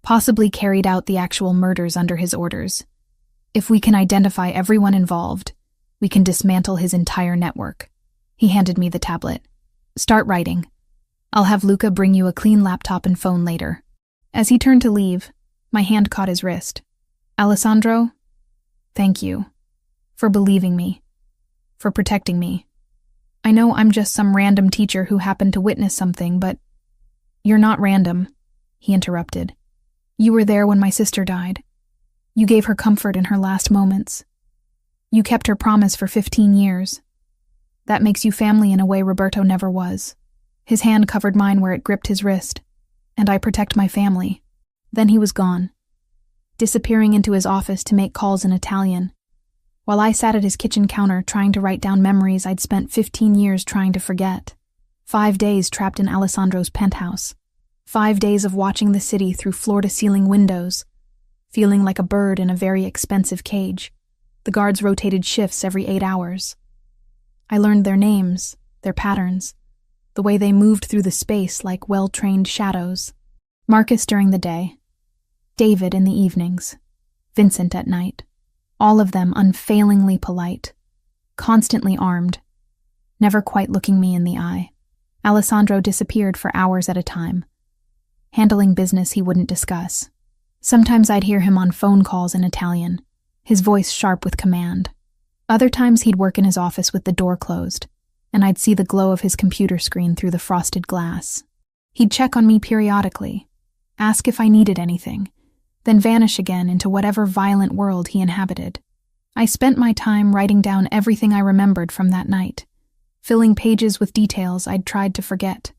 possibly carried out the actual murders under his orders. If we can identify everyone involved, we can dismantle his entire network. He handed me the tablet. Start writing. I'll have Luca bring you a clean laptop and phone later. As he turned to leave, my hand caught his wrist. Alessandro, thank you. For believing me. For protecting me. I know I'm just some random teacher who happened to witness something, but you're not random, he interrupted. You were there when my sister died. You gave her comfort in her last moments. You kept her promise for 15 years. That makes you family in a way Roberto never was. His hand covered mine where it gripped his wrist, and I protect my family. Then he was gone, disappearing into his office to make calls in Italian, while I sat at his kitchen counter trying to write down memories I'd spent 15 years trying to forget. 5 days trapped in Alessandro's penthouse. 5 days of watching the city through floor-to-ceiling windows, feeling like a bird in a very expensive cage. The guards rotated shifts every 8 hours. I learned their names, their patterns, the way they moved through the space like well-trained shadows. Marcus during the day, David in the evenings, Vincent at night. All of them unfailingly polite, constantly armed, never quite looking me in the eye. Alessandro disappeared for hours at a time, handling business he wouldn't discuss. Sometimes I'd hear him on phone calls in Italian, his voice sharp with command. Other times he'd work in his office with the door closed, and I'd see the glow of his computer screen through the frosted glass. He'd check on me periodically, ask if I needed anything, then vanish again into whatever violent world he inhabited. I spent my time writing down everything I remembered from that night, filling pages with details I'd tried to forget.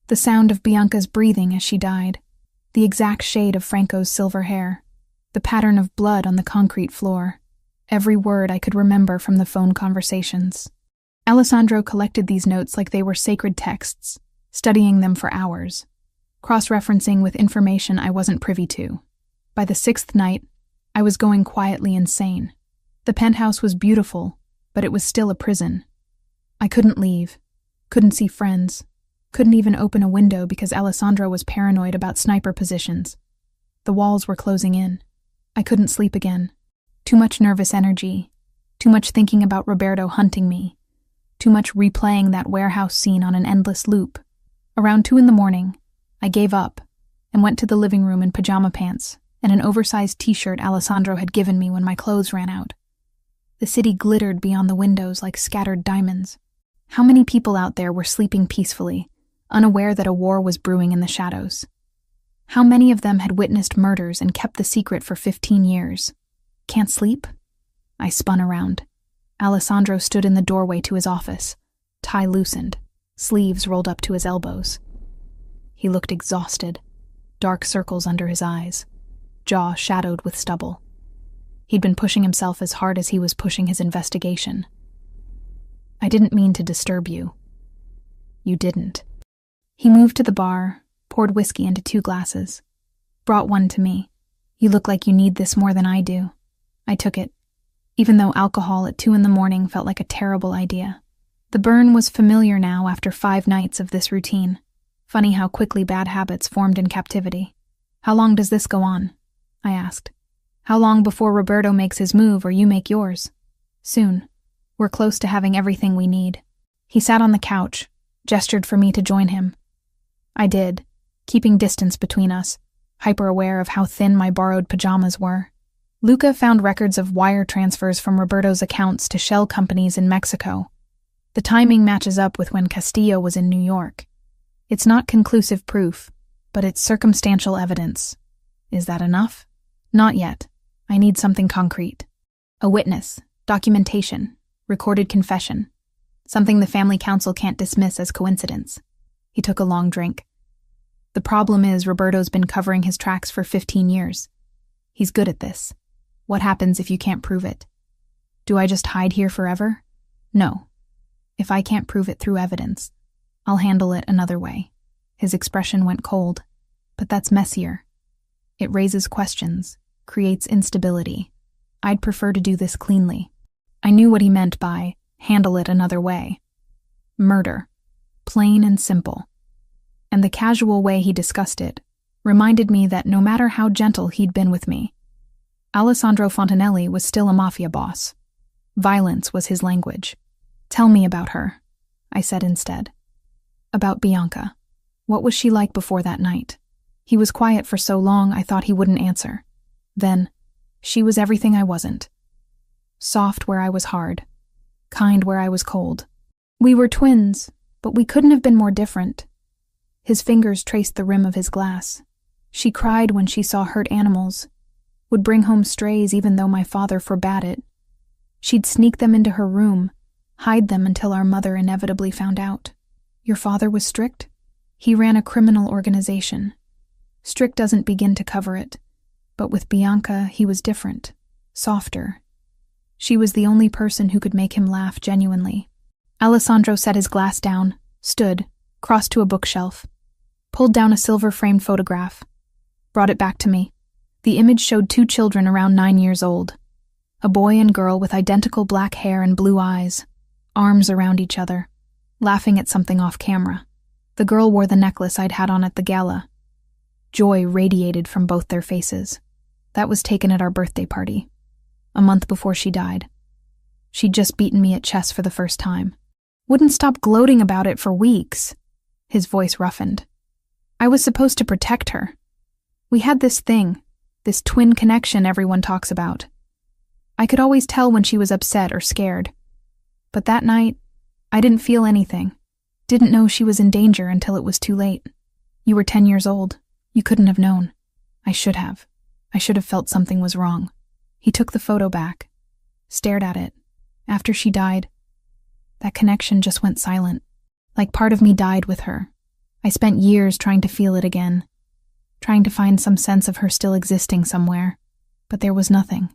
The sound of Bianca's breathing as she died, the exact shade of Franco's silver hair, the pattern of blood on the concrete floor, every word I could remember from the phone conversations. Alessandro collected these notes like they were sacred texts, studying them for hours, cross-referencing with information I wasn't privy to. By the 6th night, I was going quietly insane. The penthouse was beautiful, but it was still a prison. I couldn't leave, couldn't see friends, couldn't even open a window because Alessandro was paranoid about sniper positions. The walls were closing in. I couldn't sleep again. Too much nervous energy, too much thinking about Roberto hunting me, too much replaying that warehouse scene on an endless loop. Around 2 a.m, I gave up and went to the living room in pajama pants and an oversized t-shirt Alessandro had given me when my clothes ran out. The city glittered beyond the windows like scattered diamonds. How many people out there were sleeping peacefully, unaware that a war was brewing in the shadows? How many of them had witnessed murders and kept the secret for 15 years? Can't sleep? I spun around. Alessandro stood in the doorway to his office, tie loosened, sleeves rolled up to his elbows. He looked exhausted, dark circles under his eyes, jaw shadowed with stubble. He'd been pushing himself as hard as he was pushing his investigation. I didn't mean to disturb you. You didn't. He moved to the bar, poured whiskey into 2 glasses, brought one to me. You look like you need this more than I do. I took it, even though alcohol at 2 a.m. felt like a terrible idea. The burn was familiar now after 5 nights of this routine. Funny how quickly bad habits formed in captivity. How long does this go on? I asked. How long before Roberto makes his move or you make yours? Soon. We're close to having everything we need. He sat on the couch, gestured for me to join him. I did, keeping distance between us, hyper-aware of how thin my borrowed pajamas were. Luca found records of wire transfers from Roberto's accounts to shell companies in Mexico. The timing matches up with when Castillo was in New York. It's not conclusive proof, but it's circumstantial evidence. Is that enough? Not yet. I need something concrete. A witness, documentation, recorded confession. Something the family council can't dismiss as coincidence. He took a long drink. The problem is Roberto's been covering his tracks for 15 years. He's good at this. What happens if you can't prove it? Do I just hide here forever? No. If I can't prove it through evidence, I'll handle it another way. His expression went cold. But that's messier. It raises questions, creates instability. I'd prefer to do this cleanly. I knew what he meant by handle it another way. Murder. Plain and simple. And the casual way he discussed it reminded me that no matter how gentle he'd been with me, Alessandro Fontanelli was still a mafia boss. Violence was his language. Tell me about her, I said instead. About Bianca. What was she like before that night? He was quiet for so long I thought he wouldn't answer. Then, she was everything I wasn't. Soft where I was hard. Kind where I was cold. We were twins, but we couldn't have been more different. His fingers traced the rim of his glass. She cried when she saw hurt animals, would bring home strays even though my father forbade it. She'd sneak them into her room, hide them until our mother inevitably found out. Your father was strict? He ran a criminal organization. Strict doesn't begin to cover it, but with Bianca he was different, softer. She was the only person who could make him laugh genuinely. Alessandro set his glass down, stood, crossed to a bookshelf, pulled down a silver-framed photograph, brought it back to me. The image showed 2 children around 9 years old, a boy and girl with identical black hair and blue eyes, arms around each other, laughing at something off camera. The girl wore the necklace I'd had on at the gala. Joy radiated from both their faces. That was taken at our birthday party, a month before she died. She'd just beaten me at chess for the first time. Wouldn't stop gloating about it for weeks. His voice roughened. I was supposed to protect her. We had this thing, this twin connection everyone talks about. I could always tell when she was upset or scared. But that night, I didn't feel anything. Didn't know she was in danger until it was too late. You were 10 years old. You couldn't have known. I should have. I should have felt something was wrong. He took the photo back, stared at it. After she died, that connection just went silent. Like part of me died with her. I spent years trying to feel it again, trying to find some sense of her still existing somewhere. But there was nothing.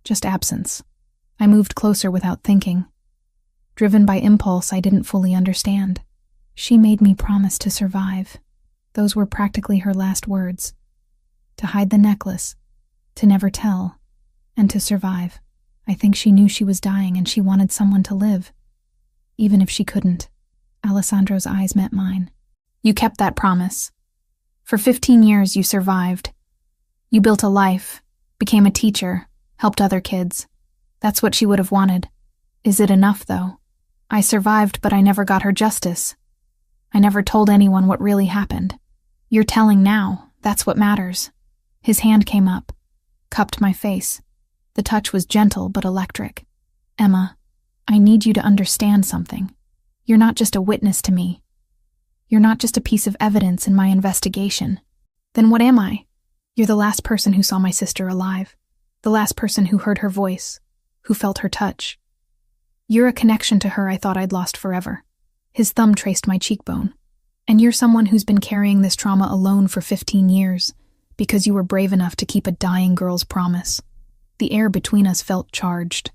Just absence. I moved closer without thinking. Driven by impulse I didn't fully understand. She made me promise to survive. Those were practically her last words. To hide the necklace, to never tell, and to survive. I think she knew she was dying and she wanted someone to live. Even if she couldn't. Alessandro's eyes met mine. You kept that promise. For 15 years you survived. You built a life, became a teacher, helped other kids. That's what she would have wanted. Is it enough, though? I survived, but I never got her justice. I never told anyone what really happened. You're telling now. That's what matters. His hand came up, cupped my face. The touch was gentle but electric. Emma, I need you to understand something. You're not just a witness to me. You're not just a piece of evidence in my investigation. Then what am I? You're the last person who saw my sister alive. The last person who heard her voice, who felt her touch. You're a connection to her I thought I'd lost forever. His thumb traced my cheekbone. And you're someone who's been carrying this trauma alone for 15 years, because you were brave enough to keep a dying girl's promise. The air between us felt charged.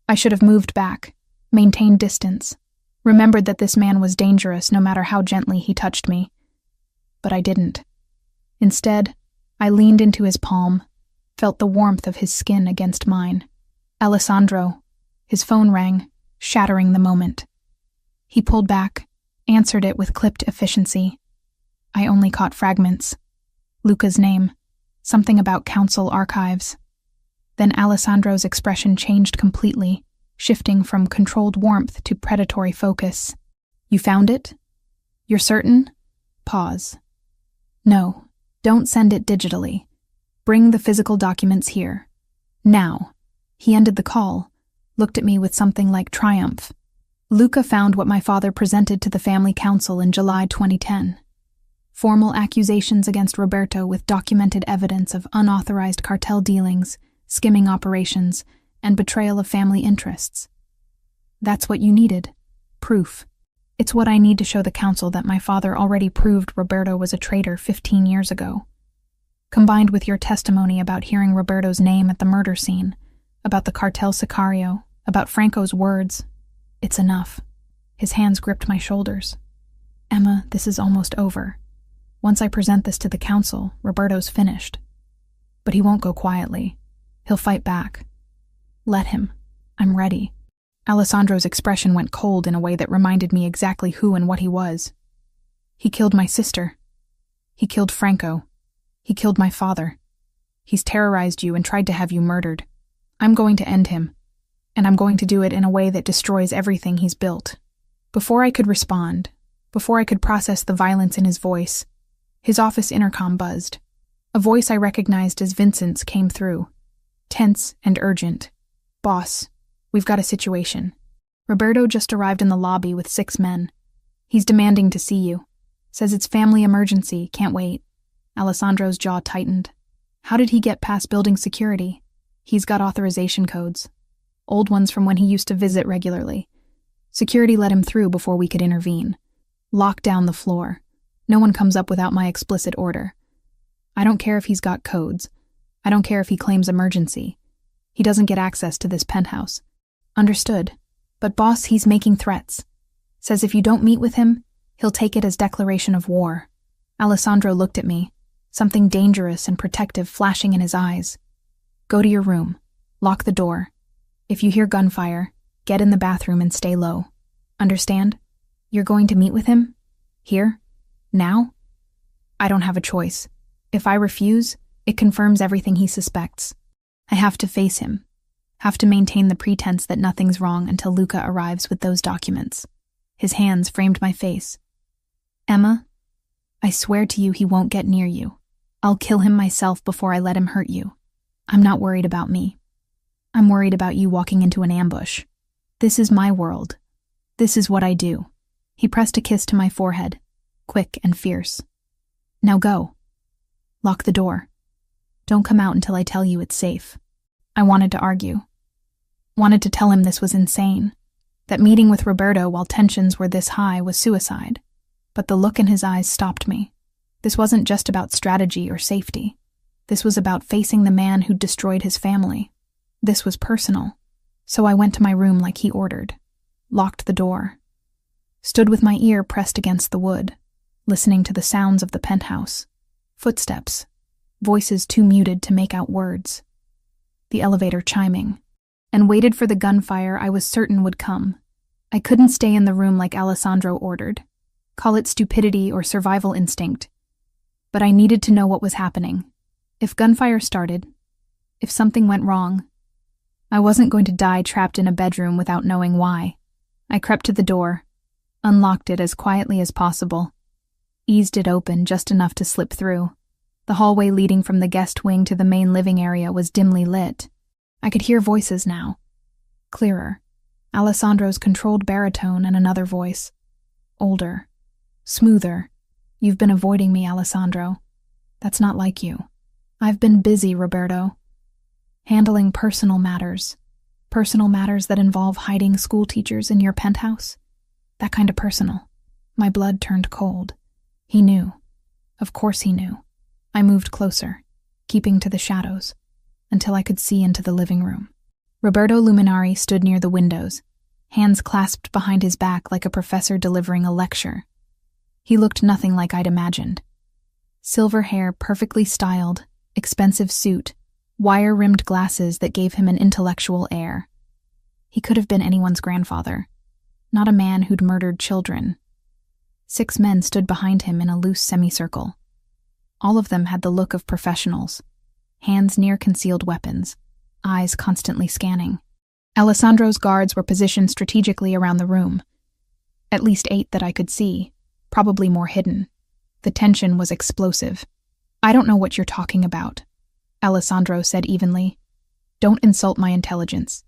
I should have moved back, maintained distance, remembered that this man was dangerous no matter how gently he touched me. But I didn't. Instead, I leaned into his palm, felt the warmth of his skin against mine. Alessandro. His phone rang, shattering the moment. He pulled back, answered it with clipped efficiency. I only caught fragments. Luca's name, something about council archives. Then Alessandro's expression changed completely, shifting from controlled warmth to predatory focus. You found it? You're certain? Pause. No, don't send it digitally. Bring the physical documents here. Now. He ended the call, looked at me with something like triumph. Luca found what my father presented to the family council in July 2010. Formal accusations against Roberto with documented evidence of unauthorized cartel dealings, skimming operations, and betrayal of family interests. That's what you needed. Proof. It's what I need to show the council that my father already proved Roberto was a traitor 15 years ago. Combined with your testimony about hearing Roberto's name at the murder scene, about the cartel sicario, about Franco's words, it's enough. His hands gripped my shoulders. Emma, this is almost over. Once I present this to the council, Roberto's finished. But he won't go quietly. He'll fight back. Let him. I'm ready. Alessandro's expression went cold in a way that reminded me exactly who and what he was. He killed my sister. He killed Franco. He killed my father. He's terrorized you and tried to have you murdered. I'm going to end him. And I'm going to do it in a way that destroys everything he's built. Before I could respond, before I could process the violence in his voice, his office intercom buzzed. A voice I recognized as Vincent's came through. Tense and urgent. Boss, we've got a situation. Roberto just arrived in the lobby with 6 men. He's demanding to see you. Says it's family emergency, can't wait. Alessandro's jaw tightened. How did he get past building security? He's got authorization codes. Old ones from when he used to visit regularly. Security let him through before we could intervene. Lock down the floor. No one comes up without my explicit order. I don't care if he's got codes. I don't care if he claims emergency. He doesn't get access to this penthouse. Understood. But boss, he's making threats. Says if you don't meet with him, he'll take it as declaration of war. Alessandro looked at me, something dangerous and protective flashing in his eyes. Go to your room. Lock the door. If you hear gunfire, get in the bathroom and stay low. Understand? You're going to meet with him? Here? Now? I don't have a choice. If I refuse, it confirms everything he suspects. I have to face him. Have to maintain the pretense that nothing's wrong until Luca arrives with those documents. His hands framed my face. Emma, I swear to you he won't get near you. I'll kill him myself before I let him hurt you. I'm not worried about me. I'm worried about you walking into an ambush. This is my world. This is what I do. He pressed a kiss to my forehead, quick and fierce. Now go. Lock the door. Don't come out until I tell you it's safe. I wanted to argue. Wanted to tell him this was insane. That meeting with Roberto while tensions were this high was suicide. But the look in his eyes stopped me. This wasn't just about strategy or safety. This was about facing the man who'd destroyed his family. This was personal. So I went to my room like he ordered, locked the door, stood with my ear pressed against the wood, listening to the sounds of the penthouse. Footsteps, voices too muted to make out words. The elevator chiming, and waited for the gunfire I was certain would come. I couldn't stay in the room like Alessandro ordered. Call it stupidity or survival instinct. But I needed to know what was happening. If gunfire started, if something went wrong, I wasn't going to die trapped in a bedroom without knowing why. I crept to the door, unlocked it as quietly as possible, eased it open just enough to slip through. The hallway leading from the guest wing to the main living area was dimly lit. I could hear voices now, clearer. Alessandro's controlled baritone and another voice. Older, smoother. You've been avoiding me, Alessandro. That's not like you. I've been busy, Roberto. Handling personal matters that involve hiding school teachers in your penthouse. That kind of personal. My blood turned cold. He knew. Of course he knew. I moved closer, keeping to the shadows, until I could see into the living room. Roberto Luminari stood near the windows, hands clasped behind his back like a professor delivering a lecture. He looked nothing like I'd imagined. Silver hair perfectly styled, expensive suit, wire-rimmed glasses that gave him an intellectual air. He could have been anyone's grandfather, not a man who'd murdered children. 6 men stood behind him in a loose semicircle. All of them had the look of professionals, hands near concealed weapons, eyes constantly scanning. Alessandro's guards were positioned strategically around the room. At least 8 that I could see, probably more hidden. The tension was explosive. I don't know what you're talking about, Alessandro said evenly. Don't insult my intelligence.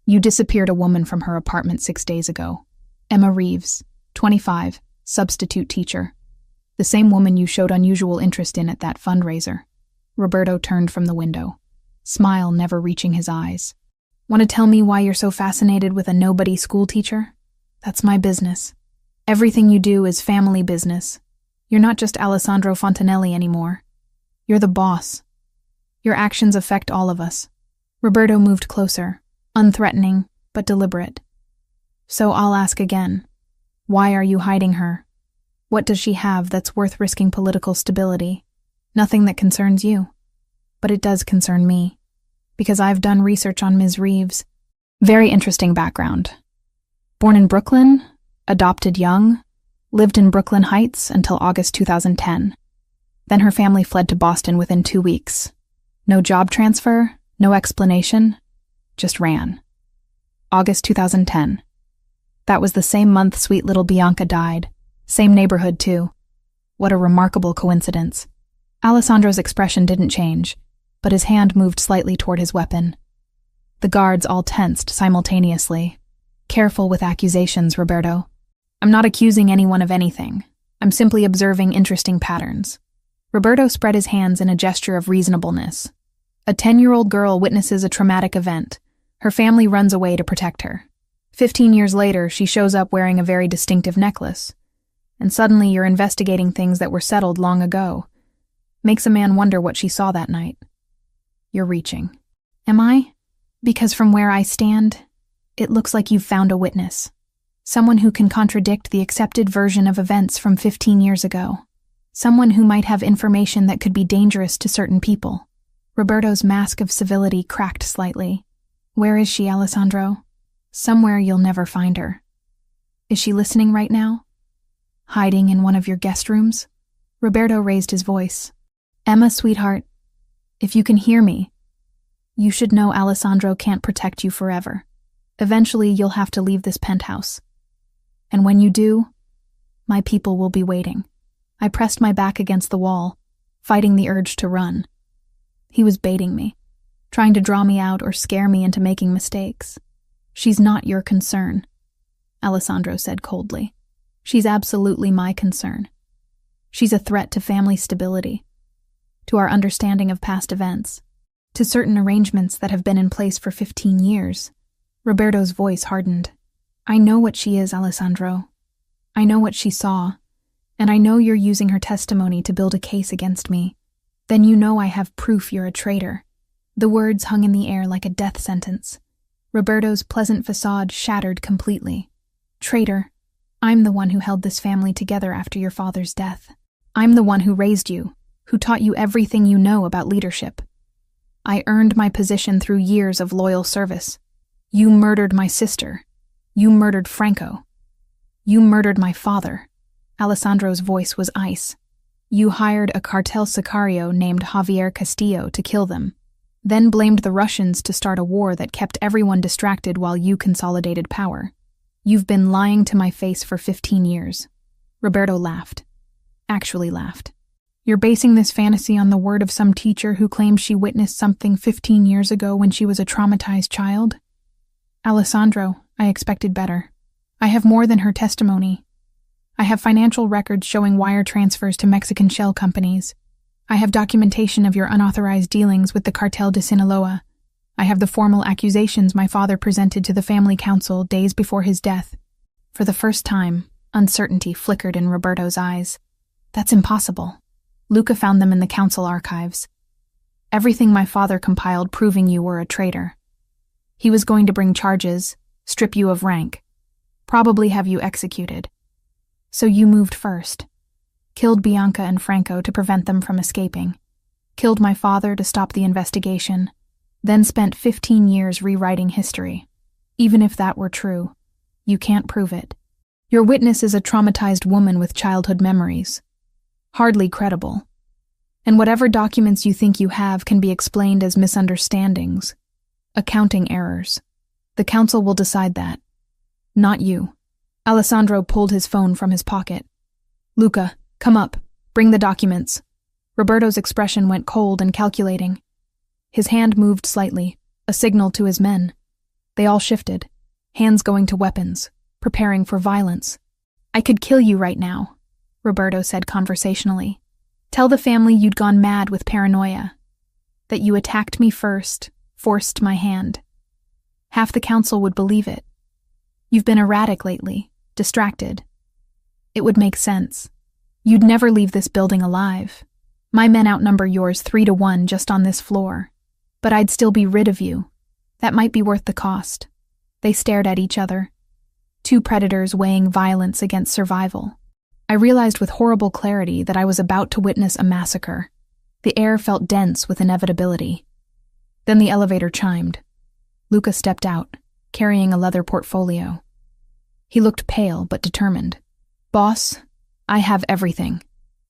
You disappeared a woman from her apartment 6 days ago. Emma Reeves, 25, substitute teacher. The same woman you showed unusual interest in at that fundraiser. Roberto turned from the window, smile never reaching his eyes. Want to tell me why you're so fascinated with a nobody school teacher? That's my business. Everything you do is family business. You're not just Alessandro Fontanelli anymore. You're the boss. Your actions affect all of us. Roberto moved closer, unthreatening, but deliberate. So I'll ask again. Why are you hiding her? What does she have that's worth risking political stability? Nothing that concerns you. But it does concern me, because I've done research on Ms. Reeves. Very interesting background. Born in Brooklyn, adopted young, lived in Brooklyn Heights until August 2010. Then her family fled to Boston within 2 weeks. No job transfer, no explanation, just ran. August 2010. That was the same month sweet little Bianca died. Same neighborhood, too. What a remarkable coincidence. Alessandro's expression didn't change, but his hand moved slightly toward his weapon. The guards all tensed simultaneously. Careful with accusations, Roberto. I'm not accusing anyone of anything. I'm simply observing interesting patterns. Roberto spread his hands in a gesture of reasonableness. A 10-year-old girl witnesses a traumatic event. Her family runs away to protect her. 15 years later, she shows up wearing a very distinctive necklace. And suddenly you're investigating things that were settled long ago. Makes a man wonder what she saw that night. You're reaching. Am I? Because from where I stand, it looks like you've found a witness. Someone who can contradict the accepted version of events from 15 years ago. Someone who might have information that could be dangerous to certain people. Roberto's mask of civility cracked slightly. Where is she, Alessandro? Somewhere you'll never find her. Is she listening right now? Hiding in one of your guest rooms? Roberto raised his voice. Emma, sweetheart, if you can hear me, you should know Alessandro can't protect you forever. Eventually, you'll have to leave this penthouse. And when you do, my people will be waiting. I pressed my back against the wall, fighting the urge to run. He was baiting me, trying to draw me out or scare me into making mistakes. She's not your concern, Alessandro said coldly. She's absolutely my concern. She's a threat to family stability, to our understanding of past events, to certain arrangements that have been in place for 15 years. Roberto's voice hardened. I know what she is, Alessandro. I know what she saw, and I know you're using her testimony to build a case against me. Then you know I have proof you're a traitor." The words hung in the air like a death sentence. Roberto's pleasant facade shattered completely. "Traitor, I'm the one who held this family together after your father's death. I'm the one who raised you, who taught you everything you know about leadership. I earned my position through years of loyal service. You murdered my sister. You murdered Franco. You murdered my father." Alessandro's voice was ice. "You hired a cartel sicario named Javier Castillo to kill them, then blamed the Russians to start a war that kept everyone distracted while you consolidated power. You've been lying to my face for 15 years. Roberto laughed. Actually laughed. "You're basing this fantasy on the word of some teacher who claims she witnessed something 15 years ago when she was a traumatized child?" "Alessandro, I expected better. I have more than her testimony. I have financial records showing wire transfers to Mexican shell companies. I have documentation of your unauthorized dealings with the Cartel de Sinaloa. I have the formal accusations my father presented to the family council days before his death." For the first time, uncertainty flickered in Roberto's eyes. "That's impossible. Luca found them in the council archives. Everything my father compiled proving you were a traitor. He was going to bring charges, strip you of rank, probably have you executed. So you moved first. Killed Bianca and Franco to prevent them from escaping. Killed my father to stop the investigation. Then spent 15 years rewriting history. Even if that were true, you can't prove it. Your witness is a traumatized woman with childhood memories. Hardly credible. And whatever documents you think you have can be explained as misunderstandings, accounting errors. The council will decide that. Not you." Alessandro pulled his phone from his pocket. "Luca, come up. Bring the documents." Roberto's expression went cold and calculating. His hand moved slightly, a signal to his men. They all shifted, hands going to weapons, preparing for violence. "I could kill you right now," Roberto said conversationally. "Tell the family you'd gone mad with paranoia, that you attacked me first, forced my hand. Half the council would believe it. You've been erratic lately, distracted. It would make sense. You'd never leave this building alive. My men outnumber yours 3-1 just on this floor. But I'd still be rid of you. That might be worth the cost." They stared at each other. Two predators weighing violence against survival. I realized with horrible clarity that I was about to witness a massacre. The air felt dense with inevitability. Then the elevator chimed. Luca stepped out, carrying a leather portfolio. He looked pale but determined. "Boss, I have everything."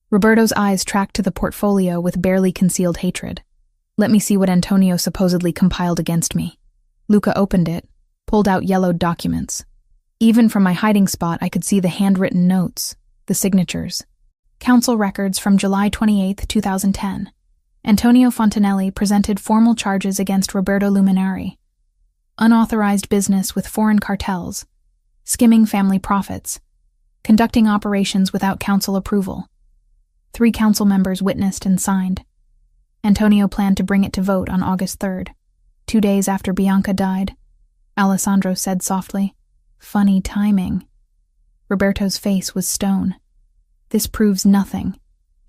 Roberto's eyes tracked to the portfolio with barely concealed hatred. "Let me see what Antonio supposedly compiled against me." Luca opened it, pulled out yellowed documents. Even from my hiding spot, I could see the handwritten notes, the signatures. Council records from July 28, 2010. Antonio Fontanelli presented formal charges against Roberto Luminari. Unauthorized business with foreign cartels, skimming family profits, conducting operations without council approval. 3 council members witnessed and signed. Antonio planned to bring it to vote on August 3rd, 2 days after Bianca died. Alessandro said softly, "Funny timing." Roberto's face was stone. "This proves nothing.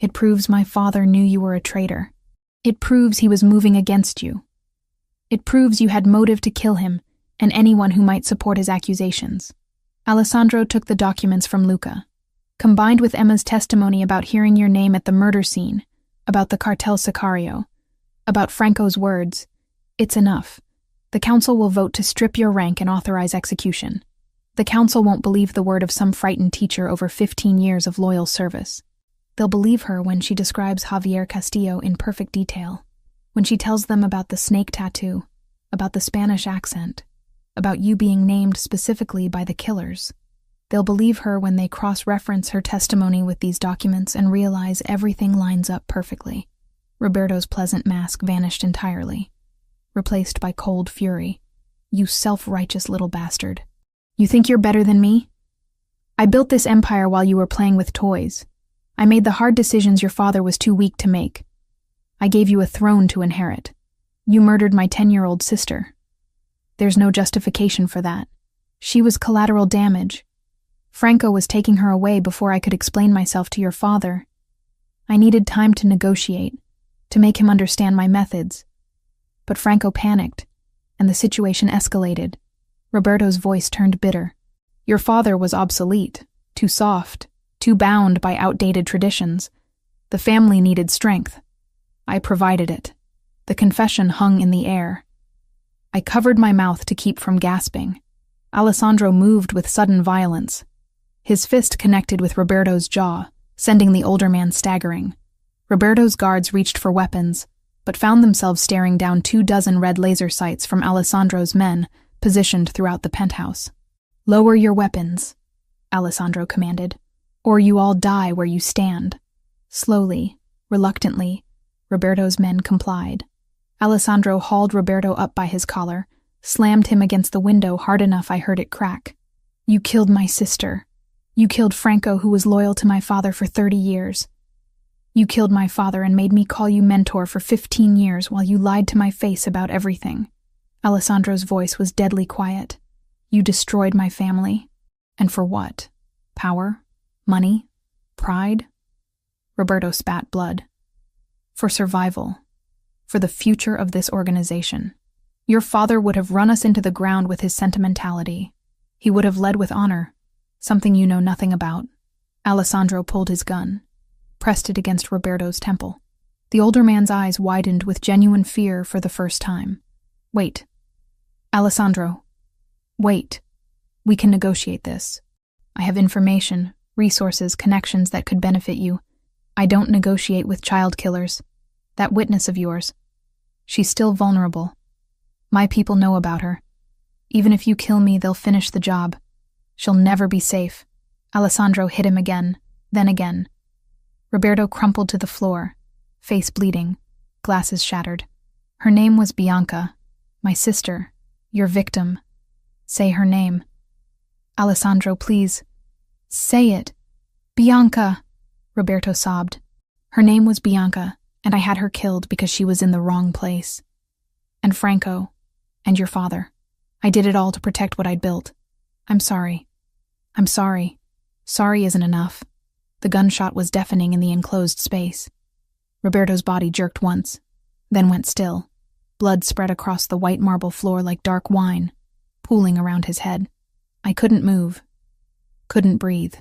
It proves my father knew you were a traitor. It proves he was moving against you. It proves you had motive to kill him and anyone who might support his accusations." Alessandro took the documents from Luca. "Combined with Emma's testimony about hearing your name at the murder scene, about the cartel sicario, about Franco's words, it's enough. The council will vote to strip your rank and authorize execution. The council won't believe the word of some frightened teacher over 15 years of loyal service. They'll believe her when she describes Javier Castillo in perfect detail, when she tells them about the snake tattoo, about the Spanish accent, about you being named specifically by the killers. They'll believe her when they cross-reference her testimony with these documents and realize everything lines up perfectly." Roberto's pleasant mask vanished entirely, replaced by cold fury. "You self-righteous little bastard. You think you're better than me? I built this empire while you were playing with toys. I made the hard decisions your father was too weak to make. I gave you a throne to inherit. You murdered my 10-year-old sister. There's no justification for that. She was collateral damage. Franco was taking her away before I could explain myself to your father. I needed time to negotiate, to make him understand my methods. But Franco panicked, and the situation escalated. Roberto's voice turned bitter. Your father was obsolete, too soft, too bound by outdated traditions. The family needed strength. I provided it. The confession hung in the air. I covered my mouth to keep from gasping. Alessandro moved with sudden violence. His fist connected with Roberto's jaw, sending the older man staggering. Roberto's guards reached for weapons, but found themselves staring down 24 red laser sights from Alessandro's men, positioned throughout the penthouse. Lower your weapons, Alessandro commanded, or you all die where you stand. Slowly, reluctantly, Roberto's men complied. Alessandro hauled Roberto up by his collar, slammed him against the window hard enough I heard it crack. You killed my sister. You killed Franco, who was loyal to my father for 30 years. You killed my father and made me call you mentor for 15 years while you lied to my face about everything. Alessandro's voice was deadly quiet. You destroyed my family. And for what? Power? Money? Pride? Roberto spat blood. For survival. For the future of this organization. Your father would have run us into the ground with his sentimentality. He would have led with honor, something you know nothing about. Alessandro pulled his gun, pressed it against Roberto's temple. The older man's eyes widened with genuine fear for the first time. Wait. Alessandro. Wait. We can negotiate this. I have information, resources, connections that could benefit you. I don't negotiate with child killers. That witness of yours. She's still vulnerable. My people know about her. Even if you kill me, they'll finish the job. She'll never be safe. Alessandro hit him again, then again. Roberto crumpled to the floor, face bleeding, glasses shattered. Her name was Bianca, my sister, your victim. Say her name. Alessandro, please. Say it. Bianca, Roberto sobbed. Her name was Bianca, and I had her killed because she was in the wrong place. And Franco, and your father. I did it all to protect what I'd built. I'm sorry. I'm sorry. Sorry isn't enough. The gunshot was deafening in the enclosed space. Roberto's body jerked once, then went still. Blood spread across the white marble floor like dark wine, pooling around his head. I couldn't move. Couldn't breathe.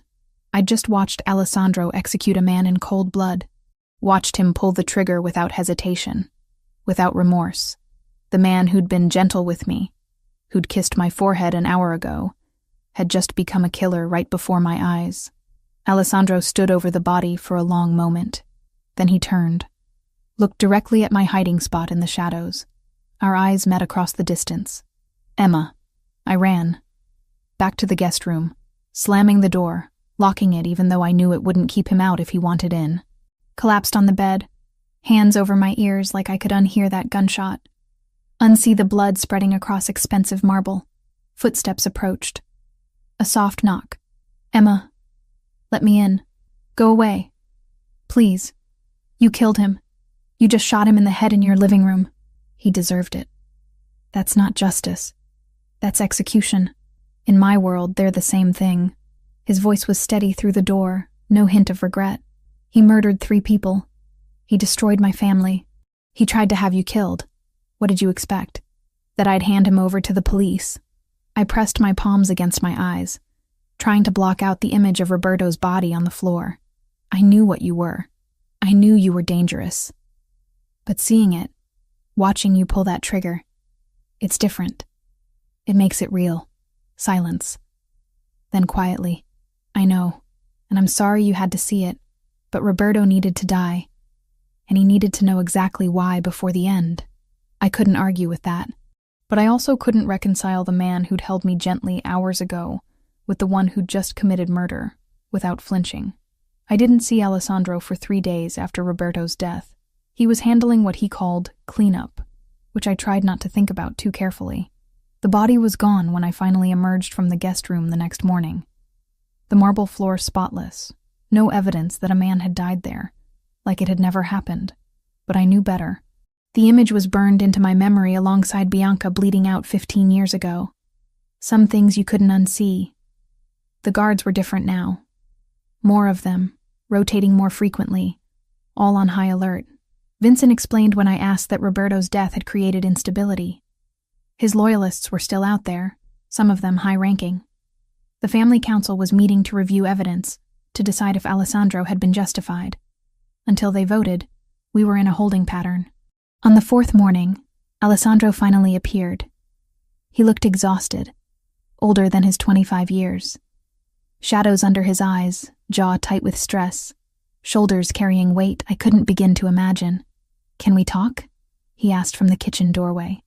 I'd just watched Alessandro execute a man in cold blood. Watched him pull the trigger without hesitation, without remorse. The man who'd been gentle with me, who'd kissed my forehead an hour ago, had just become a killer right before my eyes. Alessandro stood over the body for a long moment. Then he turned, looked directly at my hiding spot in the shadows. Our eyes met across the distance. Emma. I ran. Back to the guest room, slamming the door, locking it even though I knew it wouldn't keep him out if he wanted in. Collapsed on the bed, hands over my ears like I could unhear that gunshot. Unsee the blood spreading across expensive marble. Footsteps approached. A soft knock. Emma. Let me in. Go away. Please. You killed him. You just shot him in the head in your living room. He deserved it. That's not justice. That's execution. In my world, they're the same thing. His voice was steady through the door, no hint of regret. He murdered 3 people. He destroyed my family. He tried to have you killed. What did you expect? That I'd hand him over to the police? I pressed my palms against my eyes, trying to block out the image of Roberto's body on the floor. I knew what you were. I knew you were dangerous. But seeing it, watching you pull that trigger, it's different. It makes it real. Silence. Then quietly, I know, and I'm sorry you had to see it, but Roberto needed to die, and he needed to know exactly why before the end. I couldn't argue with that, but I also couldn't reconcile the man who'd held me gently hours ago with the one who'd just committed murder, without flinching. I didn't see Alessandro for 3 days after Roberto's death. He was handling what he called cleanup, which I tried not to think about too carefully. The body was gone when I finally emerged from the guest room the next morning. The marble floor spotless, no evidence that a man had died there, like it had never happened. But I knew better. The image was burned into my memory alongside Bianca bleeding out 15 years ago. Some things you couldn't unsee. The guards were different now. More of them, rotating more frequently, all on high alert, Vincent explained when I asked that Roberto's death had created instability. His loyalists were still out there, some of them high-ranking. The family council was meeting to review evidence, to decide if Alessandro had been justified. Until they voted, we were in a holding pattern. On the fourth morning, Alessandro finally appeared. He looked exhausted, older than his 25 years. Shadows under his eyes, jaw tight with stress, shoulders carrying weight I couldn't begin to imagine. "Can we talk?" he asked from the kitchen doorway.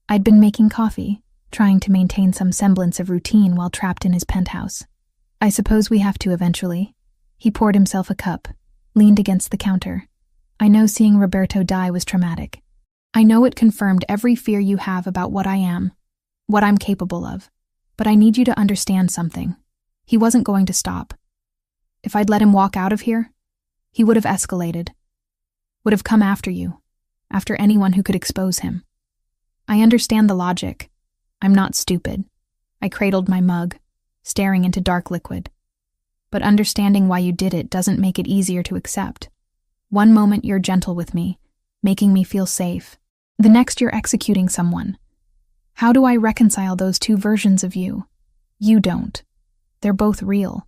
I'd been making coffee, trying to maintain some semblance of routine while trapped in his penthouse. "I suppose we have to eventually." He poured himself a cup, leaned against the counter. "I know seeing Roberto die was traumatic. I know it confirmed every fear you have about what I am, what I'm capable of. But I need you to understand something. He wasn't going to stop. If I'd let him walk out of here, he would have escalated, would have come after you, after anyone who could expose him. I understand the logic. I'm not stupid." I cradled my mug, staring into dark liquid. "But understanding why you did it doesn't make it easier to accept. One moment you're gentle with me, making me feel safe. The next you're executing someone. How do I reconcile those two versions of you? You don't. They're both real.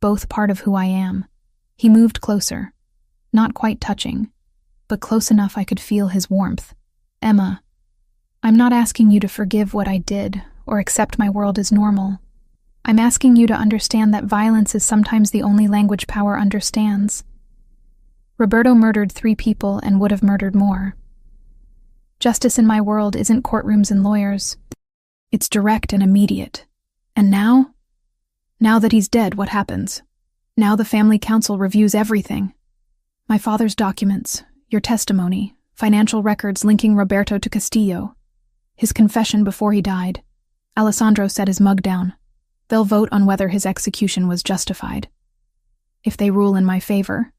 Both part of who I am." He moved closer, not quite touching, but close enough I could feel his warmth. "Emma, I'm not asking you to forgive what I did or accept my world as normal. I'm asking you to understand that violence is sometimes the only language power understands. Roberto murdered 3 people and would have murdered more. Justice in my world isn't courtrooms and lawyers. It's direct and immediate. And now? Now that he's dead, what happens? Now the family council reviews everything. My father's documents, your testimony, financial records linking Roberto to Castillo, his confession before he died." Alessandro set his mug down. "They'll vote on whether his execution was justified. If they rule in my favor,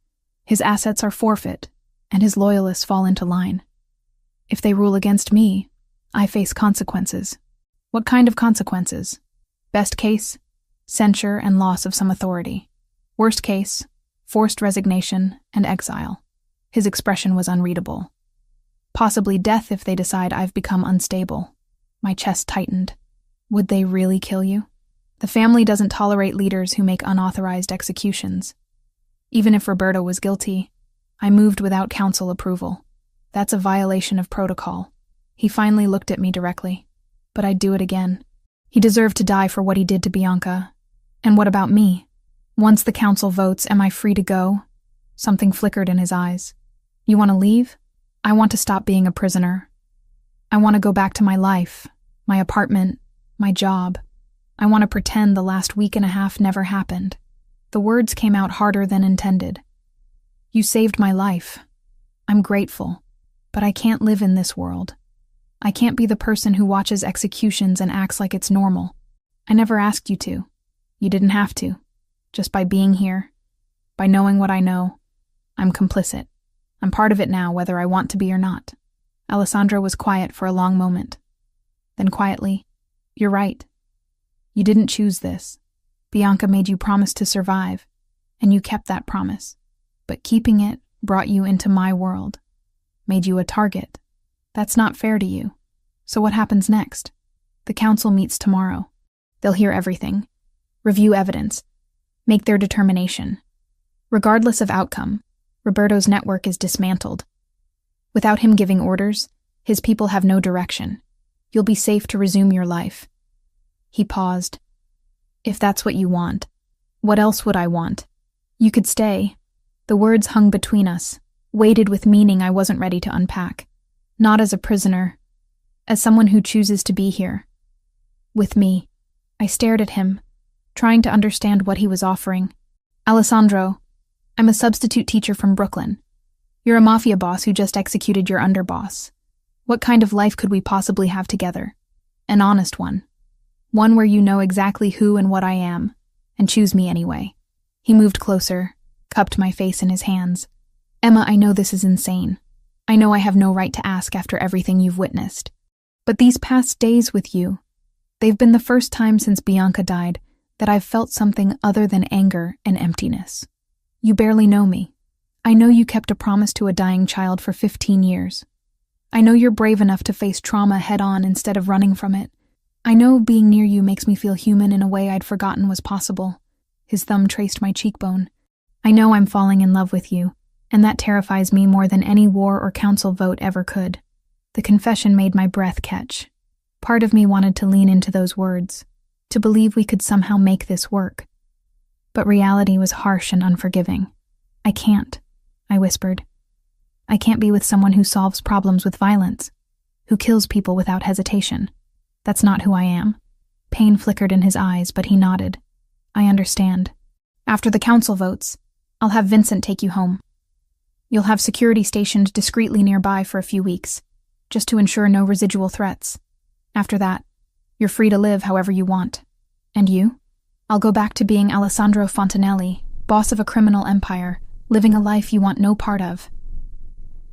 his assets are forfeit, and his loyalists fall into line. If they rule against me, I face consequences." "What kind of consequences?" "Best case, censure and loss of some authority. Worst case, forced resignation and exile." His expression was unreadable. "Possibly death if they decide I've become unstable." My chest tightened. Would they really kill you? The family doesn't tolerate leaders who make unauthorized executions. Even if Roberto was guilty, I moved without council approval. That's a violation of protocol. He finally looked at me directly. But I'd do it again. He deserved to die for what he did to Bianca. And what about me? Once the council votes, am I free to go? Something flickered in his eyes. "You want to leave? I want to stop being a prisoner. I want to go back to my life, my apartment, my job. I want to pretend the last week and a half never happened." The words came out harder than intended. "You saved my life. I'm grateful. But I can't live in this world. I can't be the person who watches executions and acts like it's normal. I never asked you to. You didn't have to. Just by being here, by knowing what I know, I'm complicit. I'm part of it now, whether I want to be or not." Alessandro was quiet for a long moment. Then quietly, "You're right. You didn't choose this. Bianca made you promise to survive, and you kept that promise. But keeping it brought you into my world, made you a target. That's not fair to you. So what happens next? The council meets tomorrow. They'll hear everything, review evidence, make their determination. Regardless of outcome, Roberto's network is dismantled. Without him giving orders, his people have no direction. You'll be safe to resume your life." He paused. "If that's what you want, what else would I want? You could stay." The words hung between us, weighted with meaning I wasn't ready to unpack. Not as a prisoner, as someone who chooses to be here. With me. I stared at him, trying to understand what he was offering. "Alessandro, I'm a substitute teacher from Brooklyn. You're a Mafia boss who just executed your underboss. What kind of life could we possibly have together? An honest one. One where you know exactly who and what I am, and choose me anyway." He moved closer, cupped my face in his hands. "Emma, I know this is insane. I know I have no right to ask after everything you've witnessed. But these past days with you, they've been the first time since Bianca died that I've felt something other than anger and emptiness. You barely know me. I know you kept a promise to a dying child for 15 years. I know you're brave enough to face trauma head-on instead of running from it. I know being near you makes me feel human in a way I'd forgotten was possible. His thumb traced my cheekbone. I know I'm falling in love with you, and that terrifies me more than any war or council vote ever could. The confession made my breath catch. Part of me wanted to lean into those words, to believe we could somehow make this work. But reality was harsh and unforgiving. I can't, I whispered. I can't be with someone who solves problems with violence, who kills people without hesitation. That's not who I am. Pain flickered in his eyes, but he nodded. I understand. After the council votes, I'll have Vincent take you home. You'll have security stationed discreetly nearby for a few weeks, just to ensure no residual threats. After that, you're free to live however you want. And you? I'll go back to being Alessandro Fontanelli, boss of a criminal empire, living a life you want no part of.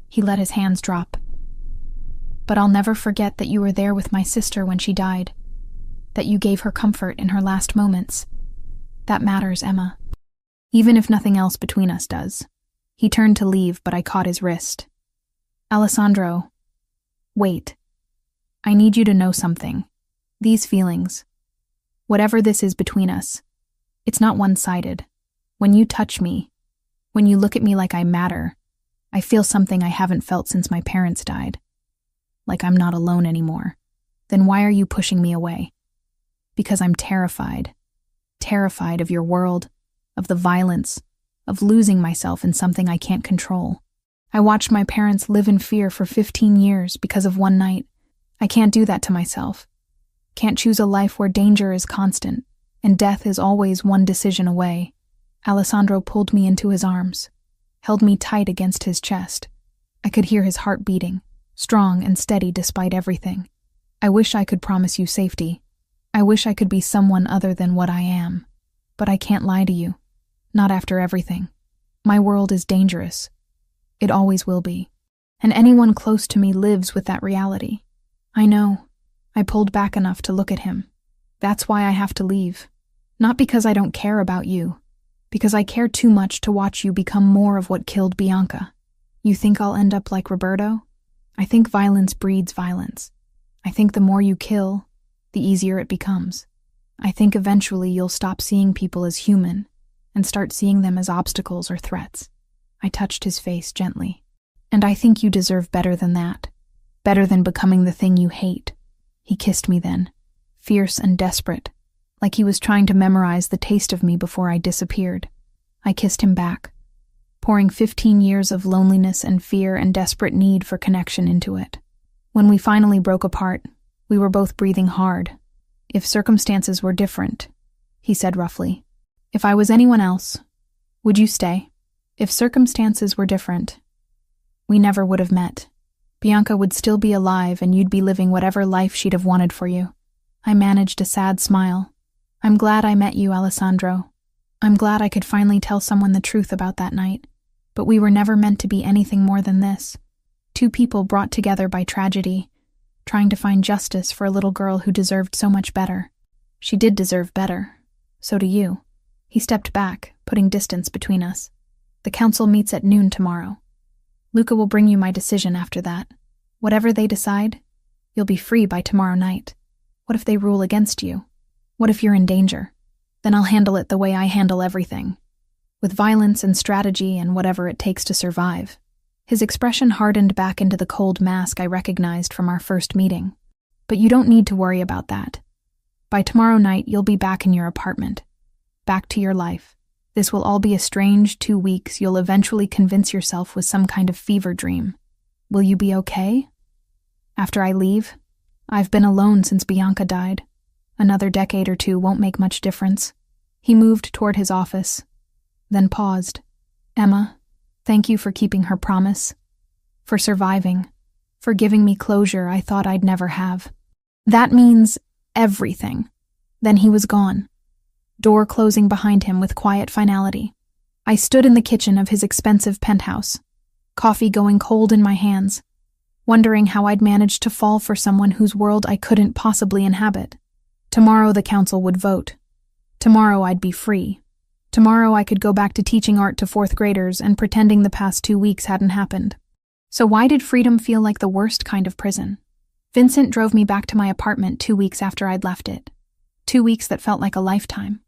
He let his hands drop. But I'll never forget that you were there with my sister when she died, that you gave her comfort in her last moments. That matters, Emma. Even if nothing else between us does. He turned to leave, but I caught his wrist. Alessandro, wait. I need you to know something. These feelings, whatever this is between us, it's not one-sided. When you touch me, when you look at me like I matter, I feel something I haven't felt since my parents died. Like I'm not alone anymore. Then why are you pushing me away? Because I'm terrified. Terrified of your world, of the violence, of losing myself in something I can't control. I watched my parents live in fear for 15 years because of one night. I can't do that to myself. Can't choose a life where danger is constant, and death is always one decision away. Alessandro pulled me into his arms, held me tight against his chest. I could hear his heart beating, strong and steady despite everything. I wish I could promise you safety. I wish I could be someone other than what I am. But I can't lie to you. Not after everything. My world is dangerous. It always will be. And anyone close to me lives with that reality. I know. I pulled back enough to look at him. That's why I have to leave. Not because I don't care about you. Because I care too much to watch you become more of what killed Bianca. You think I'll end up like Roberto? I think violence breeds violence. I think the more you kill, the easier it becomes. I think eventually you'll stop seeing people as human and start seeing them as obstacles or threats. I touched his face gently. And I think you deserve better than that. Better than becoming the thing you hate. He kissed me then, fierce and desperate, like he was trying to memorize the taste of me before I disappeared. I kissed him back, pouring 15 years of loneliness and fear and desperate need for connection into it. When we finally broke apart, we were both breathing hard. If circumstances were different, he said roughly. If I was anyone else, would you stay? If circumstances were different, we never would have met. Bianca would still be alive and you'd be living whatever life she'd have wanted for you. I managed a sad smile. I'm glad I met you, Alessandro. I'm glad I could finally tell someone the truth about that night. But we were never meant to be anything more than this. Two people brought together by tragedy, trying to find justice for a little girl who deserved so much better. She did deserve better. So do you. He stepped back, putting distance between us. The council meets at noon tomorrow. Luca will bring you my decision after that. Whatever they decide, you'll be free by tomorrow night. What if they rule against you? What if you're in danger? Then I'll handle it the way I handle everything. With violence and strategy and whatever it takes to survive. His expression hardened back into the cold mask I recognized from our first meeting. But you don't need to worry about that. By tomorrow night, you'll be back in your apartment. Back to your life. This will all be a strange 2 weeks you'll eventually convince yourself was some kind of fever dream. Will you be okay? After I leave? I've been alone since Bianca died. Another decade or two won't make much difference. He moved toward his office, then paused. Emma, thank you for keeping her promise. For surviving. For giving me closure I thought I'd never have. That means everything. Then he was gone. Door closing behind him with quiet finality. I stood in the kitchen of his expensive penthouse, coffee going cold in my hands, wondering how I'd managed to fall for someone whose world I couldn't possibly inhabit. Tomorrow the council would vote. Tomorrow I'd be free. Tomorrow I could go back to teaching art to fourth graders and pretending the past 2 weeks hadn't happened. So why did freedom feel like the worst kind of prison? Vincent drove me back to my apartment 2 weeks after I'd left it. 2 weeks that felt like a lifetime.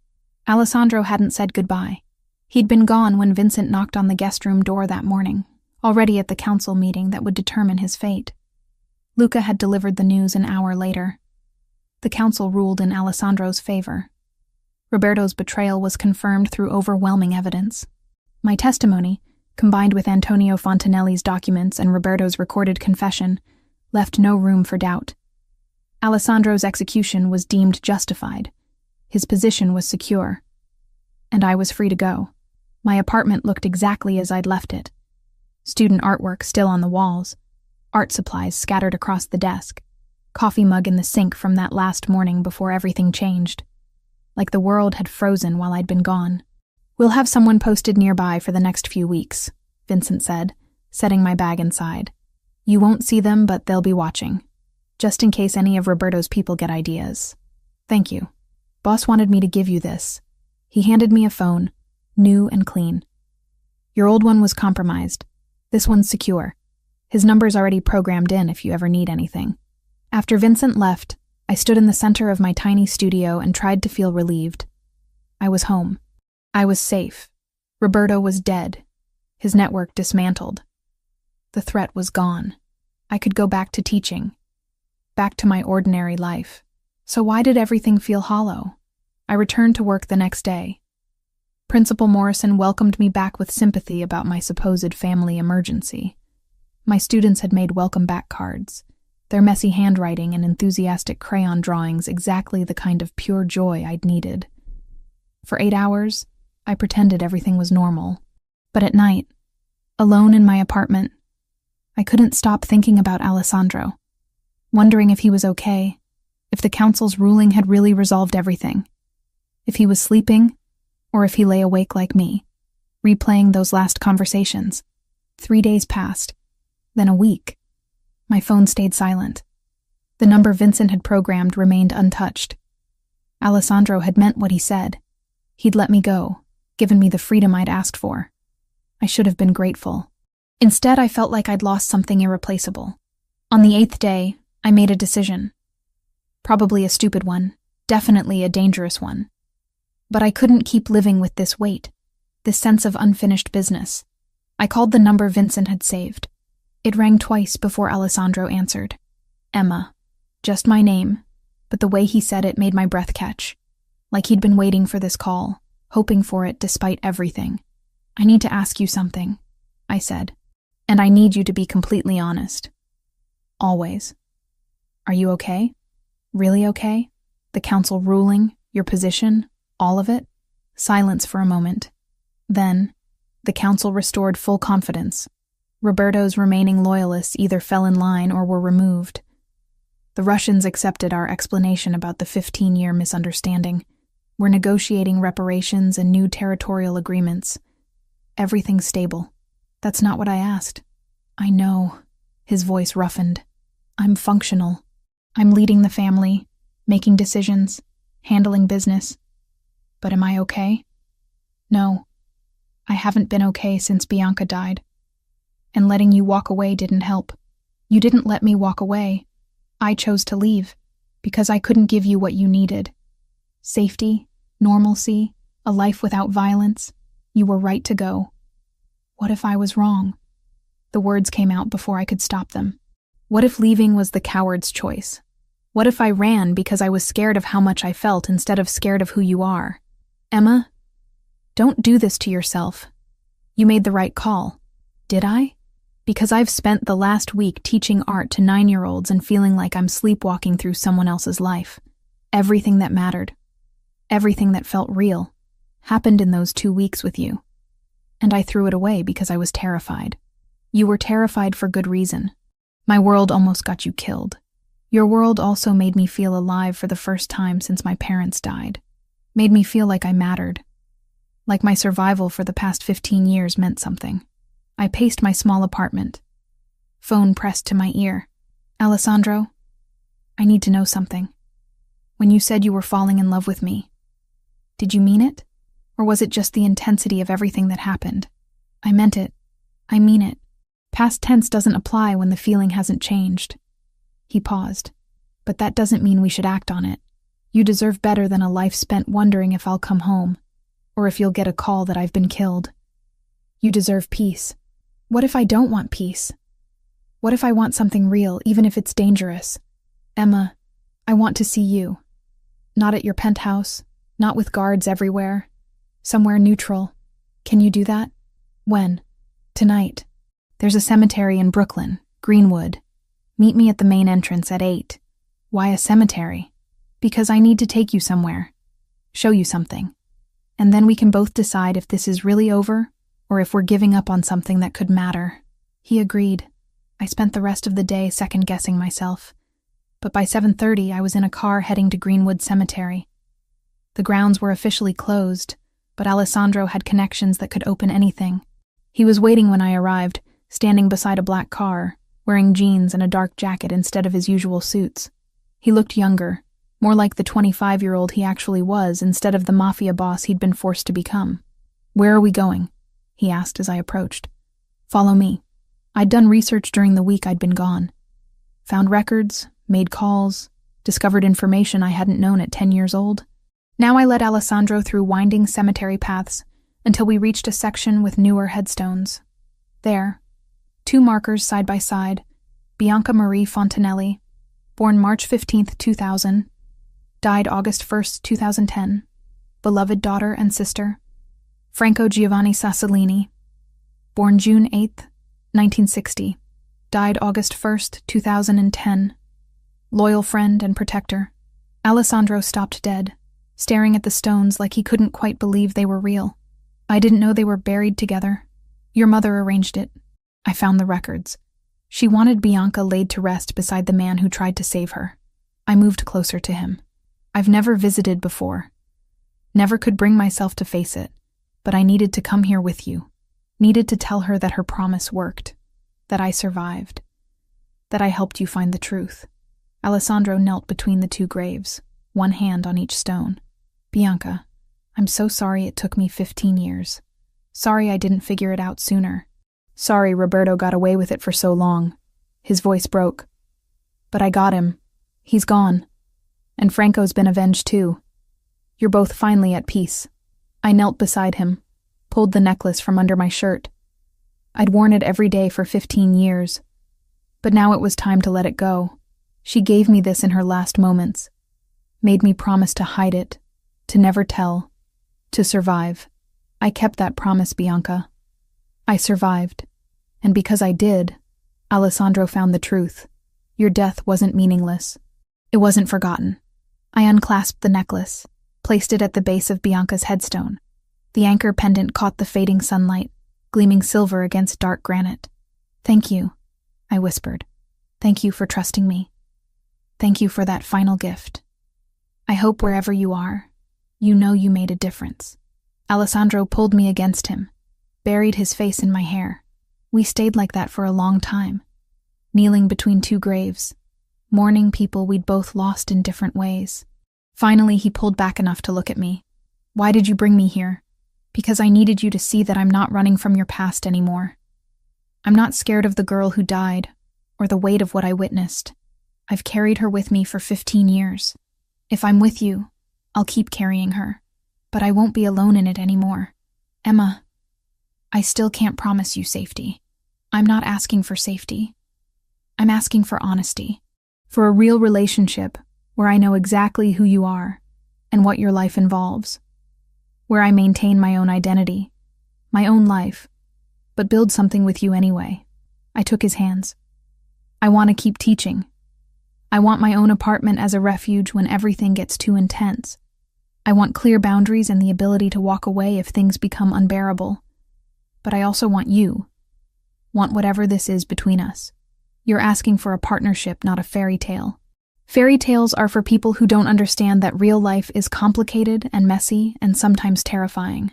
Alessandro hadn't said goodbye. He'd been gone when Vincent knocked on the guest room door that morning, already at the council meeting that would determine his fate. Luca had delivered the news an hour later. The council ruled in Alessandro's favor. Roberto's betrayal was confirmed through overwhelming evidence. My testimony, combined with Antonio Fontanelli's documents and Roberto's recorded confession, left no room for doubt. Alessandro's execution was deemed justified. His position was secure. And I was free to go. My apartment looked exactly as I'd left it. Student artwork still on the walls, art supplies scattered across the desk, coffee mug in the sink from that last morning before everything changed. Like the world had frozen while I'd been gone. "We'll have someone posted nearby for the next few weeks," Vincent said, setting my bag inside. "You won't see them, but they'll be watching. Just in case any of Roberto's people get ideas. Thank you. Boss wanted me to give you this." He handed me a phone, new and clean. "Your old one was compromised. This one's secure. His number's already programmed in if you ever need anything." After Vincent left, I stood in the center of my tiny studio and tried to feel relieved. I was home. I was safe. Roberto was dead. His network dismantled. The threat was gone. I could go back to teaching. Back to my ordinary life. So why did everything feel hollow? I returned to work the next day. Principal Morrison welcomed me back with sympathy about my supposed family emergency. My students had made welcome back cards. Their messy handwriting and enthusiastic crayon drawings exactly the kind of pure joy I'd needed. For 8 hours, I pretended everything was normal. But at night, alone in my apartment, I couldn't stop thinking about Alessandro, wondering if he was okay, if the council's ruling had really resolved everything, if he was sleeping, or if he lay awake like me, replaying those last conversations. 3 days passed, then a week. My phone stayed silent. The number Vincent had programmed remained untouched. Alessandro had meant what he said. He'd let me go, given me the freedom I'd asked for. I should have been grateful. Instead, I felt like I'd lost something irreplaceable. On the 8th day, I made a decision. Probably a stupid one, definitely a dangerous one. But I couldn't keep living with this weight, this sense of unfinished business. I called the number Vincent had saved. It rang twice before Alessandro answered. Emma. Just my name, but the way he said it made my breath catch. Like he'd been waiting for this call, hoping for it despite everything. "I need to ask you something," I said. "And I need you to be completely honest. Always. Are you okay? Really okay? The council ruling, your position, all of it?" Silence for a moment. Then, the council restored full confidence. Roberto's remaining loyalists either fell in line or were removed. The Russians accepted our explanation about the 15-year misunderstanding. We're negotiating reparations and new territorial agreements. Everything's stable. That's not what I asked. "I know." His voice roughened. "I'm functional. I'm leading the family, making decisions, handling business. But am I okay? No. I haven't been okay since Bianca died. And letting you walk away didn't help. You didn't let me walk away. I chose to leave, because I couldn't give you what you needed. Safety, normalcy, a life without violence. You were right to go. What if I was wrong?" The words came out before I could stop them. What if leaving was the coward's choice? What if I ran because I was scared of how much I felt instead of scared of who you are? Emma, don't do this to yourself. You made the right call. Did I? Because I've spent the last week teaching art to 9-year-olds and feeling like I'm sleepwalking through someone else's life. Everything that mattered, everything that felt real, happened in those 2 weeks with you. And I threw it away because I was terrified. You were terrified for good reason. My world almost got you killed. Your world also made me feel alive for the first time since my parents died. Made me feel like I mattered. Like my survival for the past 15 years meant something. I paced my small apartment. Phone pressed to my ear. "Alessandro, I need to know something. When you said you were falling in love with me, did you mean it? Or was it just the intensity of everything that happened? I meant it. I mean it. Past tense doesn't apply when the feeling hasn't changed. He paused. But that doesn't mean we should act on it. You deserve better than a life spent wondering if I'll come home, or if you'll get a call that I've been killed. You deserve peace. What if I don't want peace? What if I want something real, even if it's dangerous? Emma, I want to see you. Not at your penthouse, not with guards everywhere. Somewhere neutral. Can you do that? When? Tonight. There's a cemetery in Brooklyn, Greenwood. Meet me at the main entrance at 8. Why a cemetery? Because I need to take you somewhere. Show you something. And then we can both decide if this is really over, or if we're giving up on something that could matter. He agreed. I spent the rest of the day second-guessing myself. But by 7:30, I was in a car heading to Greenwood Cemetery. The grounds were officially closed, but Alessandro had connections that could open anything. He was waiting when I arrived, standing beside a black car, wearing jeans and a dark jacket instead of his usual suits. He looked younger, more like the 25-year-old he actually was instead of the Mafia boss he'd been forced to become. "Where are we going?" he asked as I approached. "Follow me." I'd done research during the week I'd been gone. Found records, made calls, discovered information I hadn't known at 10 years old. Now I led Alessandro through winding cemetery paths until we reached a section with newer headstones. There, 2 markers side by side, Bianca Marie Fontanelli, born March 15, 2000, died August 1, 2010, beloved daughter and sister. Franco Giovanni Sassolini, born June 8, 1960, died August 1, 2010, loyal friend and protector. Alessandro stopped dead, staring at the stones like he couldn't quite believe they were real. I didn't know they were buried together. Your mother arranged it. I found the records. She wanted Bianca laid to rest beside the man who tried to save her. I moved closer to him. I've never visited before. Never could bring myself to face it, but I needed to come here with you. Needed to tell her that her promise worked, that I survived, that I helped you find the truth. Alessandro knelt between the 2 graves, one hand on each stone. "Bianca, I'm so sorry it took me 15 years. Sorry I didn't figure it out sooner. Sorry Roberto got away with it for so long." His voice broke. "But I got him. He's gone. And Franco's been avenged too. You're both finally at peace." I knelt beside him, pulled the necklace from under my shirt. I'd worn it every day for 15 years. But now it was time to let it go. She gave me this in her last moments. Made me promise to hide it, to never tell, to survive. I kept that promise, Bianca. I survived. And because I did, Alessandro found the truth. Your death wasn't meaningless. It wasn't forgotten. I unclasped the necklace, placed it at the base of Bianca's headstone. The anchor pendant caught the fading sunlight, gleaming silver against dark granite. "Thank you," I whispered. "Thank you for trusting me. Thank you for that final gift. I hope wherever you are, you know you made a difference." Alessandro pulled me against him, buried his face in my hair. We stayed like that for a long time, kneeling between 2 graves, mourning people we'd both lost in different ways. Finally, he pulled back enough to look at me. "Why did you bring me here?" "Because I needed you to see that I'm not running from your past anymore. I'm not scared of the girl who died, or the weight of what I witnessed. I've carried her with me for 15 years. If I'm with you, I'll keep carrying her, but I won't be alone in it anymore. Emma, I still can't promise you safety. I'm not asking for safety. I'm asking for honesty, for a real relationship where I know exactly who you are and what your life involves, where I maintain my own identity, my own life, but build something with you anyway." I took his hands. "I want to keep teaching. I want my own apartment as a refuge when everything gets too intense. I want clear boundaries and the ability to walk away if things become unbearable. But I also want you. Want whatever this is between us. You're asking for a partnership, not a fairy tale. Fairy tales are for people who don't understand that real life is complicated and messy and sometimes terrifying.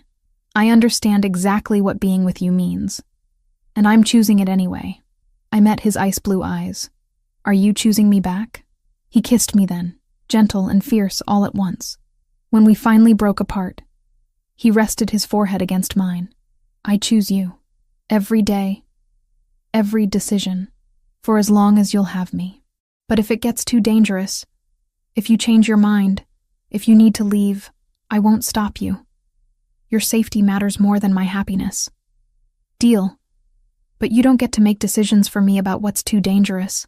I understand exactly what being with you means. And I'm choosing it anyway." I met his ice blue eyes. "Are you choosing me back?" He kissed me then, gentle and fierce all at once. When we finally broke apart, He rested his forehead against mine. I choose you. Every day. Every decision. For as long as you'll have me. But if it gets too dangerous, if you change your mind, if you need to leave, I won't stop you. Your safety matters more than my happiness. Deal. But you don't get to make decisions for me about what's too dangerous.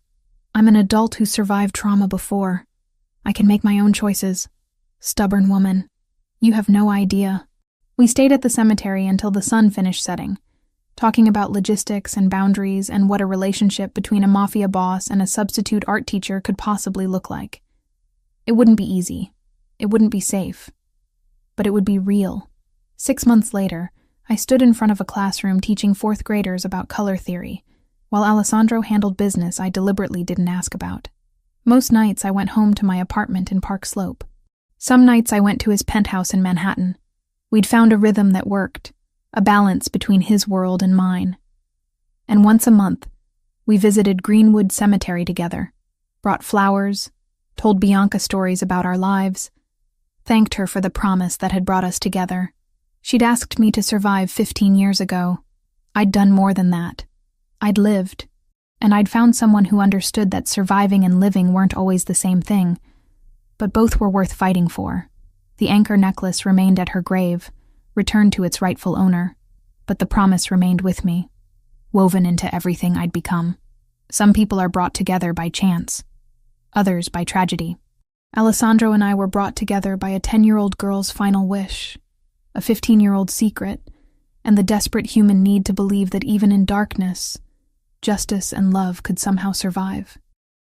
I'm an adult who survived trauma before. I can make my own choices. Stubborn woman. You have no idea. We stayed at the cemetery until the sun finished setting, talking about logistics and boundaries and what a relationship between a mafia boss and a substitute art teacher could possibly look like. It wouldn't be easy. It wouldn't be safe. But it would be real. 6 months later, I stood in front of a classroom teaching 4th graders about color theory, while Alessandro handled business I deliberately didn't ask about. Most nights I went home to my apartment in Park Slope. Some nights I went to his penthouse in Manhattan. We'd found a rhythm that worked, a balance between his world and mine. And once a month, we visited Greenwood Cemetery together, brought flowers, told Bianca stories about our lives, thanked her for the promise that had brought us together. She'd asked me to survive 15 years ago. I'd done more than that. I'd lived, and I'd found someone who understood that surviving and living weren't always the same thing, but both were worth fighting for. The anchor necklace remained at her grave, returned to its rightful owner, but the promise remained with me, woven into everything I'd become. Some people are brought together by chance, others by tragedy. Alessandro and I were brought together by a 10-year-old girl's final wish, a 15-year-old secret, and the desperate human need to believe that even in darkness, justice and love could somehow survive.